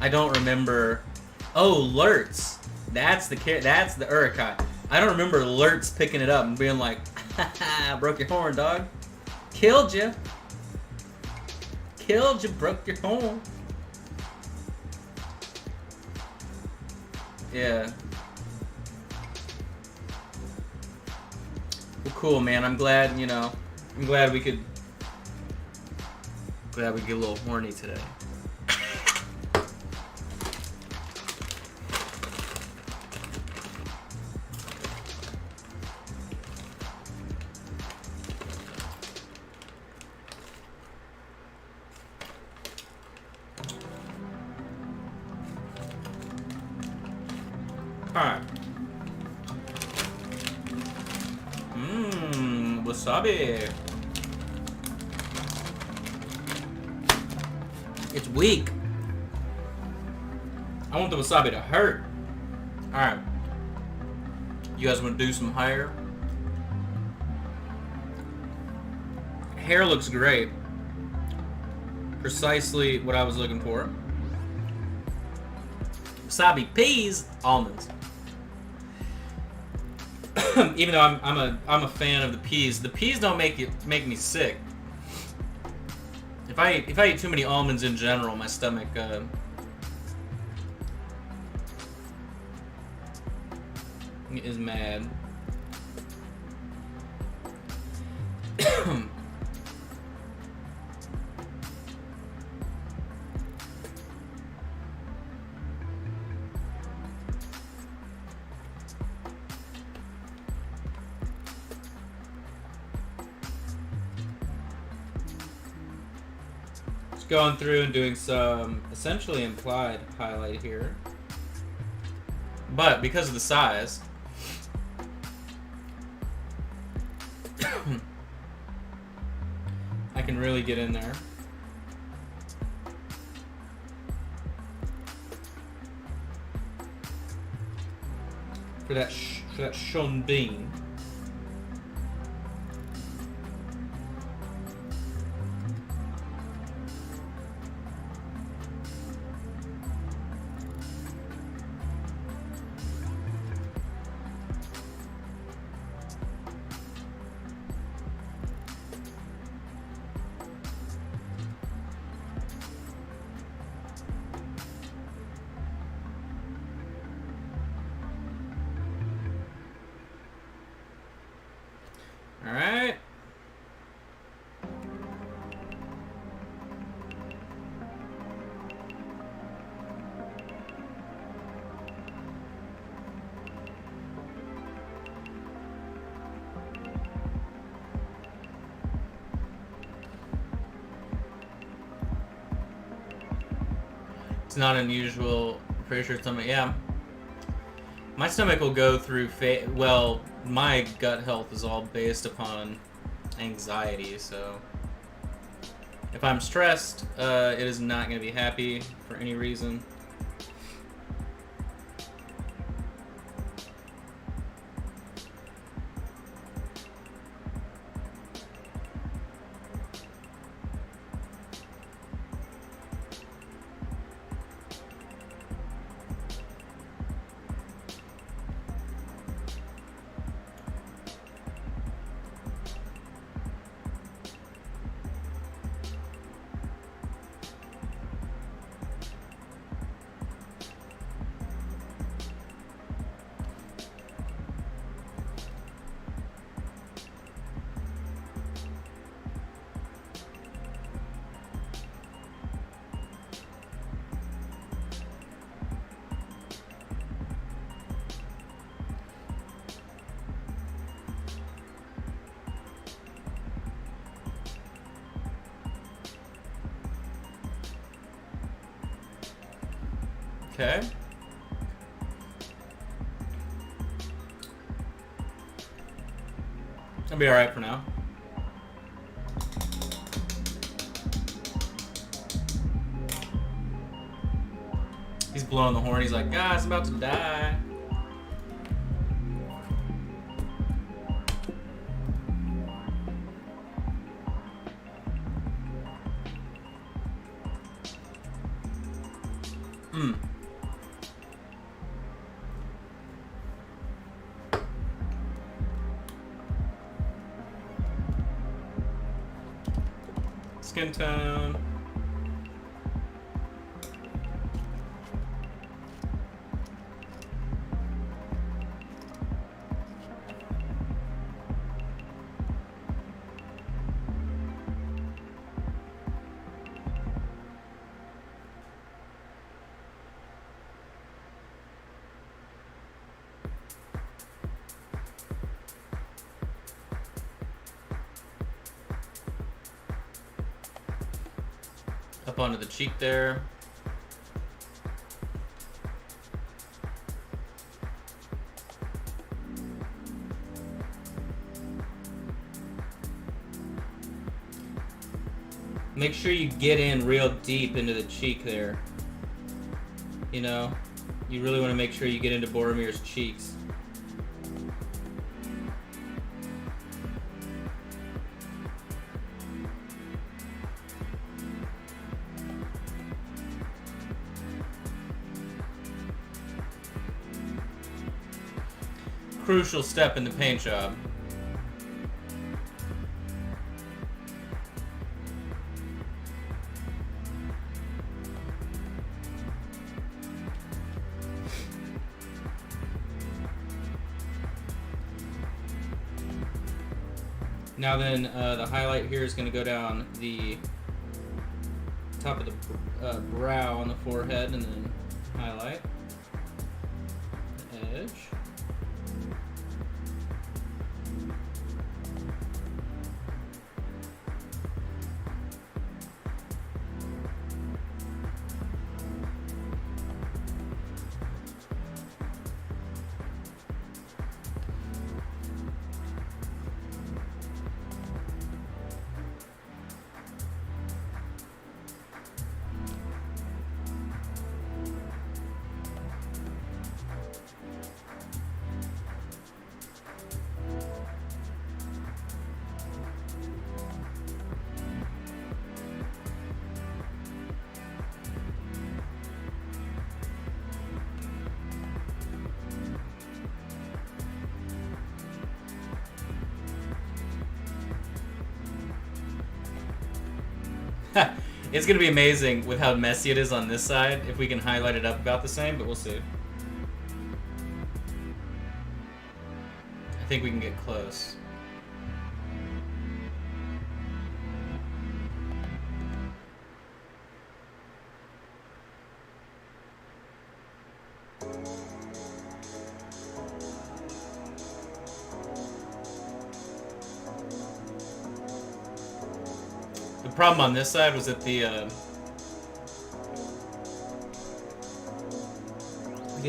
remember. Oh, Lurtz. That's the Uruk-hai. I don't remember Lurtz picking it up and being like, "Ha broke your horn, dog. Killed you. Killed you, broke your horn." Yeah. Well, cool, man. I'm glad, you know, I'm glad we could get a little horny today. wasabi. It's weak. I want the wasabi to hurt. Alright. You guys want to do some hair? Hair looks great. Precisely what I was looking for. Wasabi peas, almonds. Even though I'm a fan of the peas don't make me sick. If I eat too many almonds in general, my stomach is mad. Just going through and doing some essentially implied highlight here. But because of the size, I can really get in there. For that Sean Bean. All right. It's not unusual for your stomach. Yeah. My stomach will go through well, my gut health is all based upon anxiety, so if I'm stressed, it is not going to be happy for any reason. Okay. I'll be alright for now. He's blowing the horn. He's like, "Ah, it's about to die." Hmm. Skin tone. Up onto the cheek there. make sure you get in real deep into the cheek there. You know, you really want to make sure you get into Boromir's cheeks. Crucial step in the paint job. Now then, the highlight here is going to go down the top of the brow on the forehead, and then highlight the edge. It's going to be amazing with how messy it is on this side, if we can highlight it up about the same, but we'll see. I think we can get close. The problem on this side was that the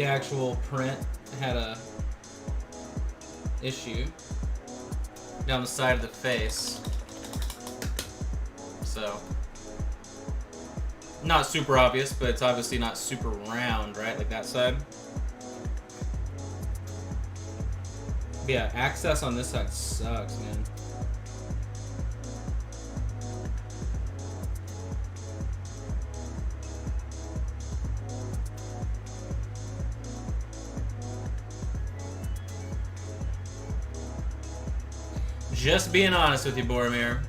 actual print had a issue down the side of the face, so not super obvious, but it's obviously not super round, right? Like that side. But yeah, access on this side sucks, man. Just being honest with you, Boromir.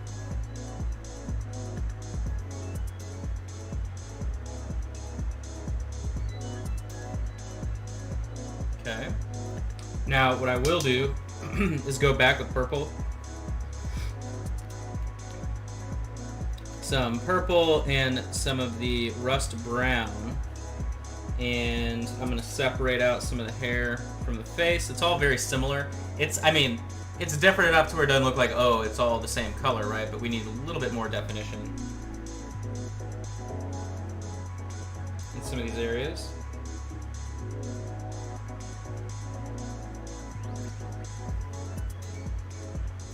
Okay. Now, what I will do is go back with purple. Some purple and some of the rust brown. And I'm going to separate out some of the hair from the face. It's all very similar. It's different enough to where it doesn't look like, oh, it's all the same color, right? But we need a little bit more definition in some of these areas.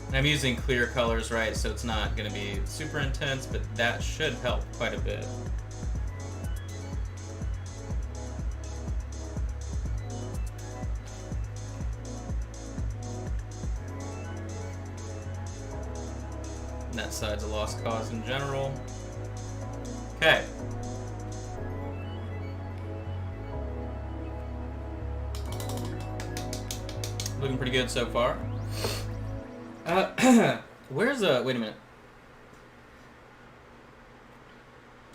And I'm using clear colors, right? So it's not going to be super intense, but that should help quite a bit. That side's a lost cause in general. Okay. Looking pretty good so far. Where's wait a minute.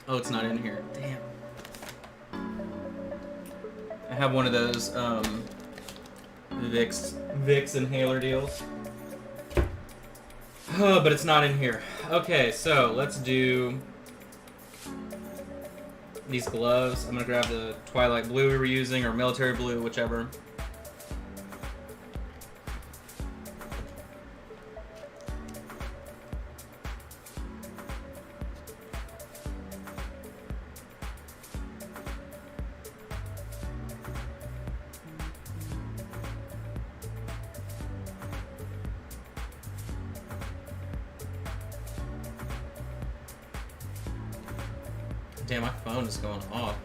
Oh, it's not in here. Damn. I have one of those Vicks inhaler deals. But it's not in here. Okay, so let's do these gloves. I'm gonna grab the Twilight Blue we were using, or Military Blue, whichever. Damn, my phone is going off.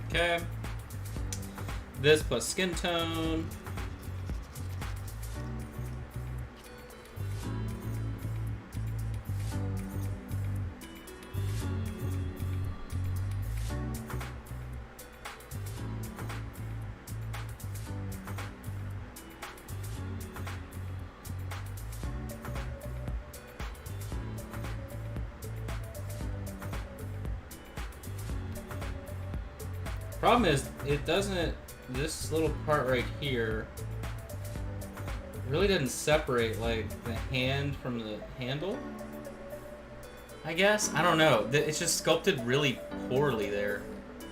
Okay. This plus skin tone. Problem is, it doesn't, this little part right here really didn't separate, like, the hand from the handle, I guess? I don't know. It's just sculpted really poorly there.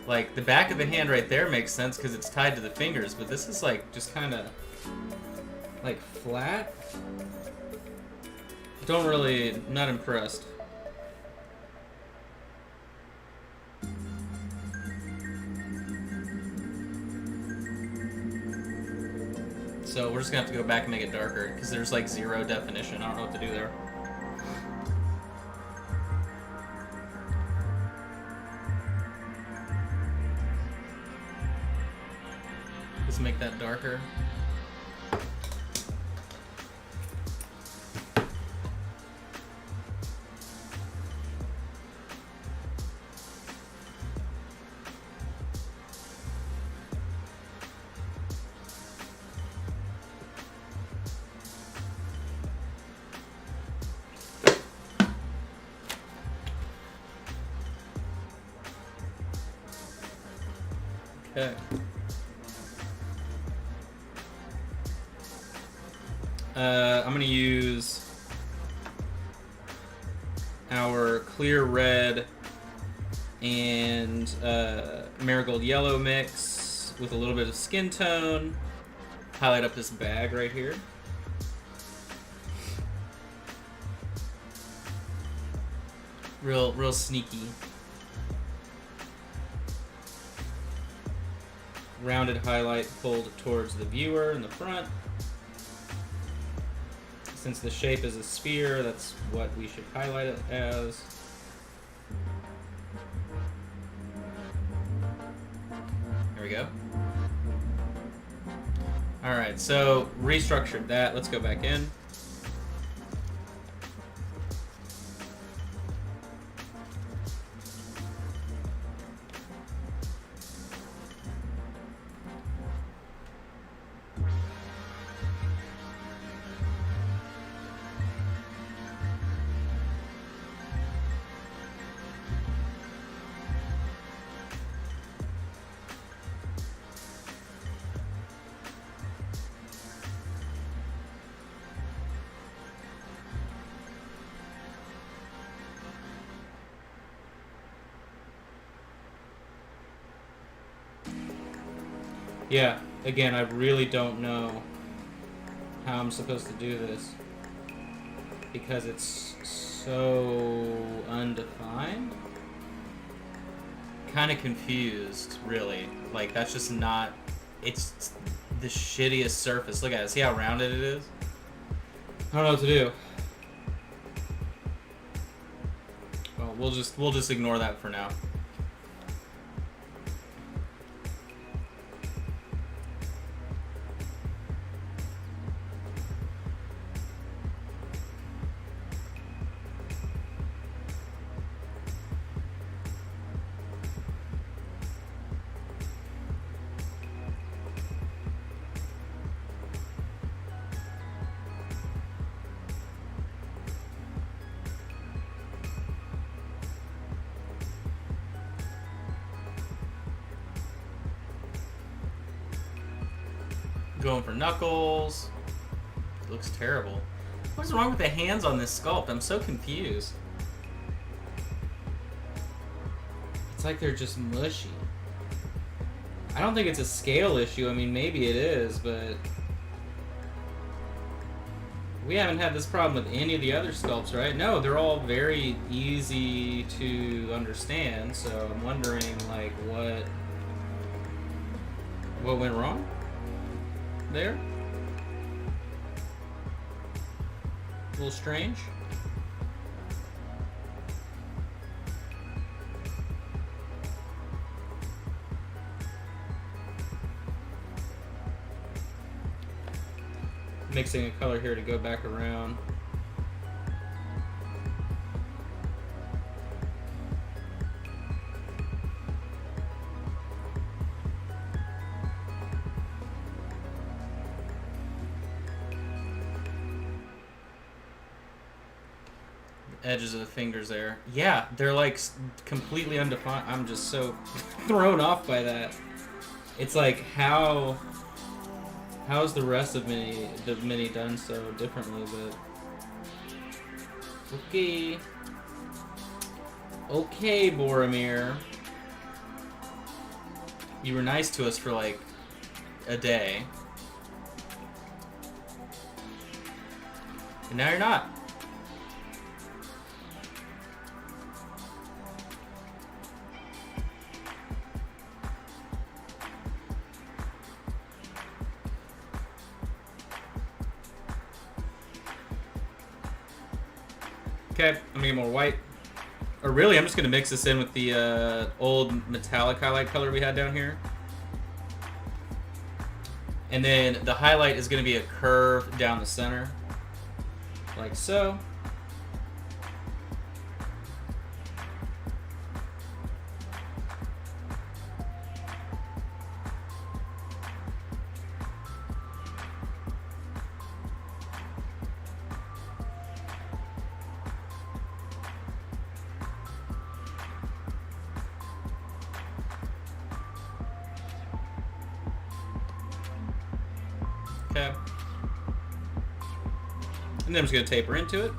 Like, the back of the hand right there makes sense because it's tied to the fingers, but this is, like, just kind of, like, flat. Don't really, not impressed. So we're just gonna have to go back and make it darker because there's like zero definition. I don't know what to do there. Let's make that darker. Okay. I'm going to use our clear red and marigold yellow mix with a little bit of skin tone. Highlight up this bag right here. Real sneaky. Rounded highlight pulled towards the viewer in the front. Since the shape is a sphere, that's what we should highlight it as. There we go. Alright, so restructured that. Let's go back in. Yeah, again, I really don't know how I'm supposed to do this because it's so undefined. Kind of confused, really. Like, that's just not... It's the shittiest surface. Look at it. See how rounded it is? I don't know what to do. Well, we'll just ignore that for now. Going for knuckles. It looks terrible. What is wrong with the hands on this sculpt? I'm so confused. like they're just mushy. I don't think it's a scale issue. I mean, maybe it is, but we haven't had this problem with any of the other sculpts, right? No, they're all very easy to understand, so I'm wondering, like, what went wrong there? A little strange. Mixing a color here to go back around. The edges of the fingers there. Yeah, they're like completely undefined. I'm just so thrown off by that. It's like how's the rest of the mini done so differently? But okay, Boromir, you were nice to us for like a day, and now you're not. Okay, I'm gonna get more white. Or really, I'm just gonna mix this in with the old metallic highlight color we had down here. And then the highlight is gonna be a curve down the center. Like so. Okay. And then I'm just going to taper into it.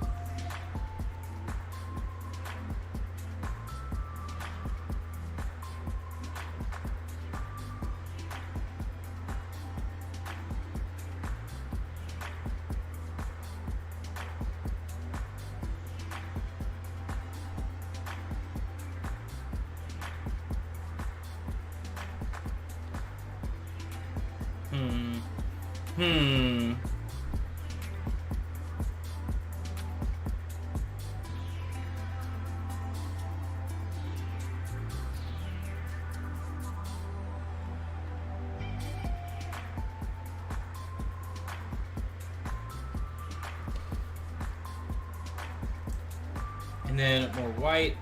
And then more white.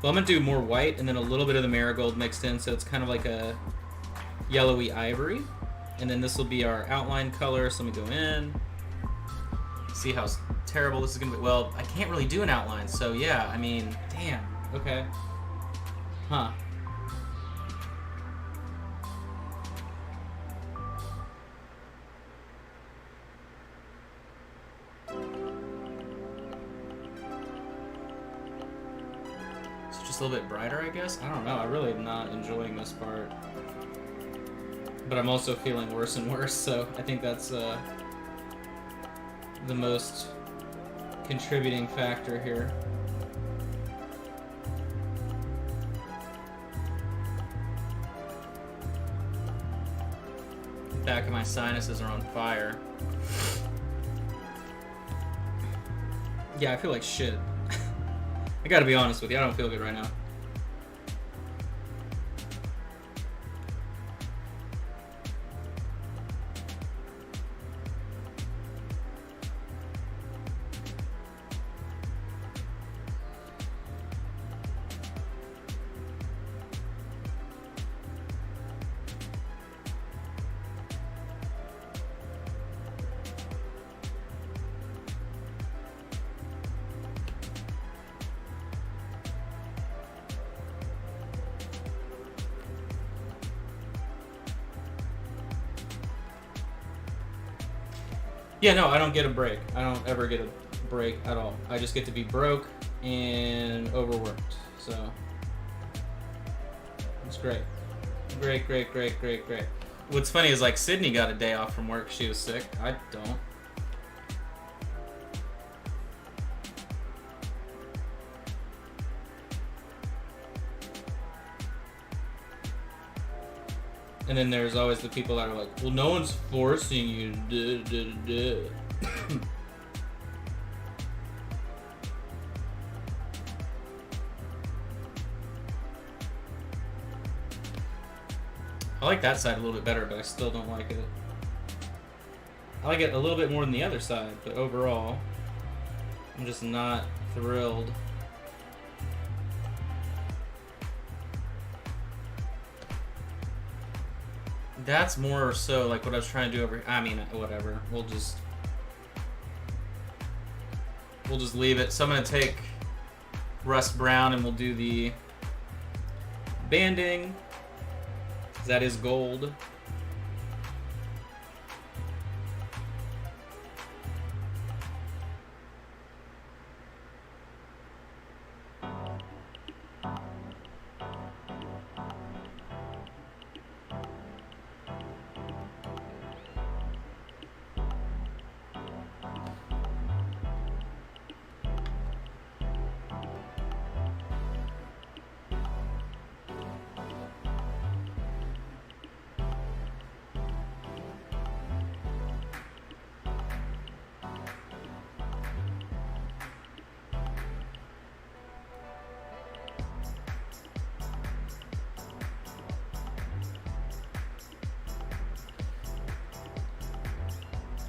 Well, I'm going to do more white and then a little bit of the marigold mixed in, so it's kind of like a yellowy ivory. And then this will be our outline color, so let me go in. See how terrible this is going to be. Well, I can't really do an outline, so yeah, I mean, damn. Okay. Huh. Just a little bit brighter, I guess? I don't know. I really am not enjoying this part. But I'm also feeling worse and worse, so I think that's the most contributing factor here. The back of my sinuses are on fire. Yeah, I feel like shit. I gotta be honest with you, I don't feel good right now. Yeah, no, I don't get a break. I don't ever get a break at all. I just get to be broke and overworked. So It's great. Great, great, great, great, great. What's funny is like Sydney got a day off from work. She was sick. I don't. And then there's always the people that are like, well, no one's forcing you to I like that side a little bit better, but I still don't like it. I like it a little bit more than the other side, but overall, I'm just not thrilled. That's more so like what I was trying to do over here. I mean, whatever. We'll just leave it. So I'm gonna take rust brown and we'll do the banding. That is gold.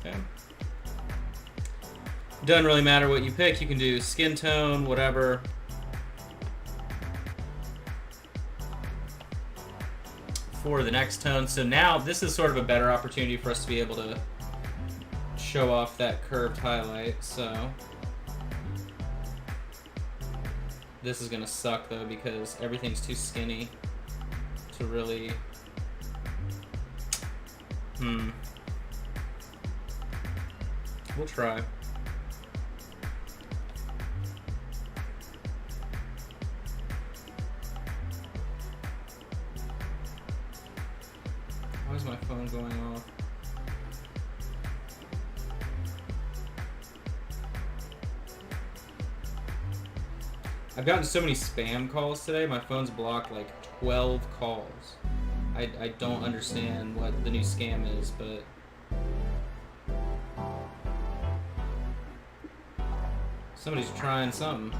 Okay. Doesn't really matter what you pick. You can do skin tone, whatever. For the next tone. So now this is sort of a better opportunity for us to be able to show off that curved highlight. So this is gonna suck though because everything's too skinny to really We'll try. Why is my phone going off? I've gotten so many spam calls today, my phone's blocked like 12 calls. I don't understand what the new scam is, but somebody's trying something.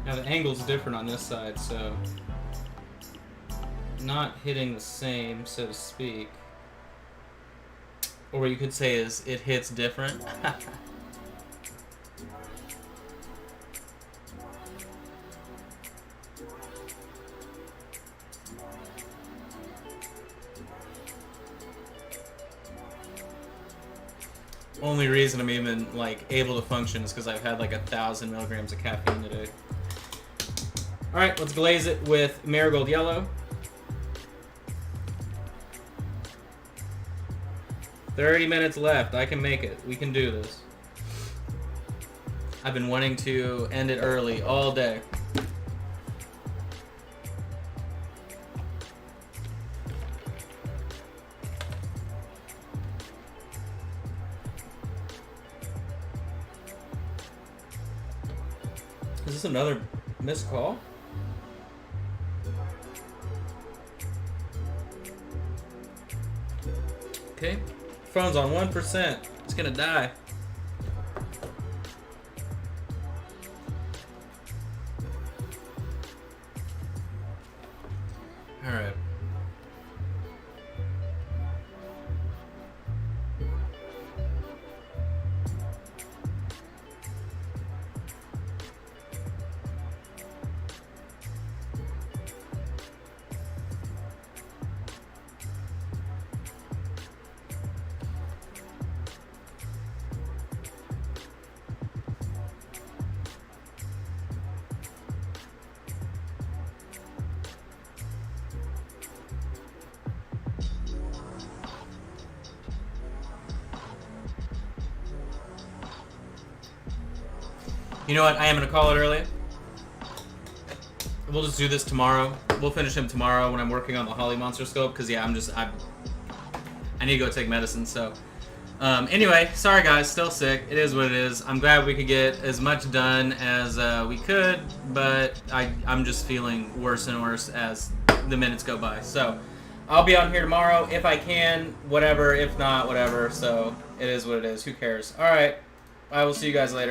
Now the angle's different on this side, so not hitting the same, so to speak. Or what you could say is it hits different. Only reason I'm even like able to function is because I've had like 1,000 milligrams of caffeine today. All right, let's glaze it with marigold yellow. 30 minutes left. I can make it. We can do this. I've been wanting to end it early all day. Is this another missed call? Okay, phone's on 1%. It's gonna die. All right. You know what? I am gonna call it early. We'll just do this tomorrow. We'll finish him tomorrow when I'm working on the Holly Monster scope. Cause yeah, I need to go take medicine. So, anyway, sorry guys, still sick. It is what it is. I'm glad we could get as much done as we could, but I'm just feeling worse and worse as the minutes go by. So, I'll be on here tomorrow if I can. Whatever. If not, whatever. So it is what it is. Who cares? All right. I will see you guys later.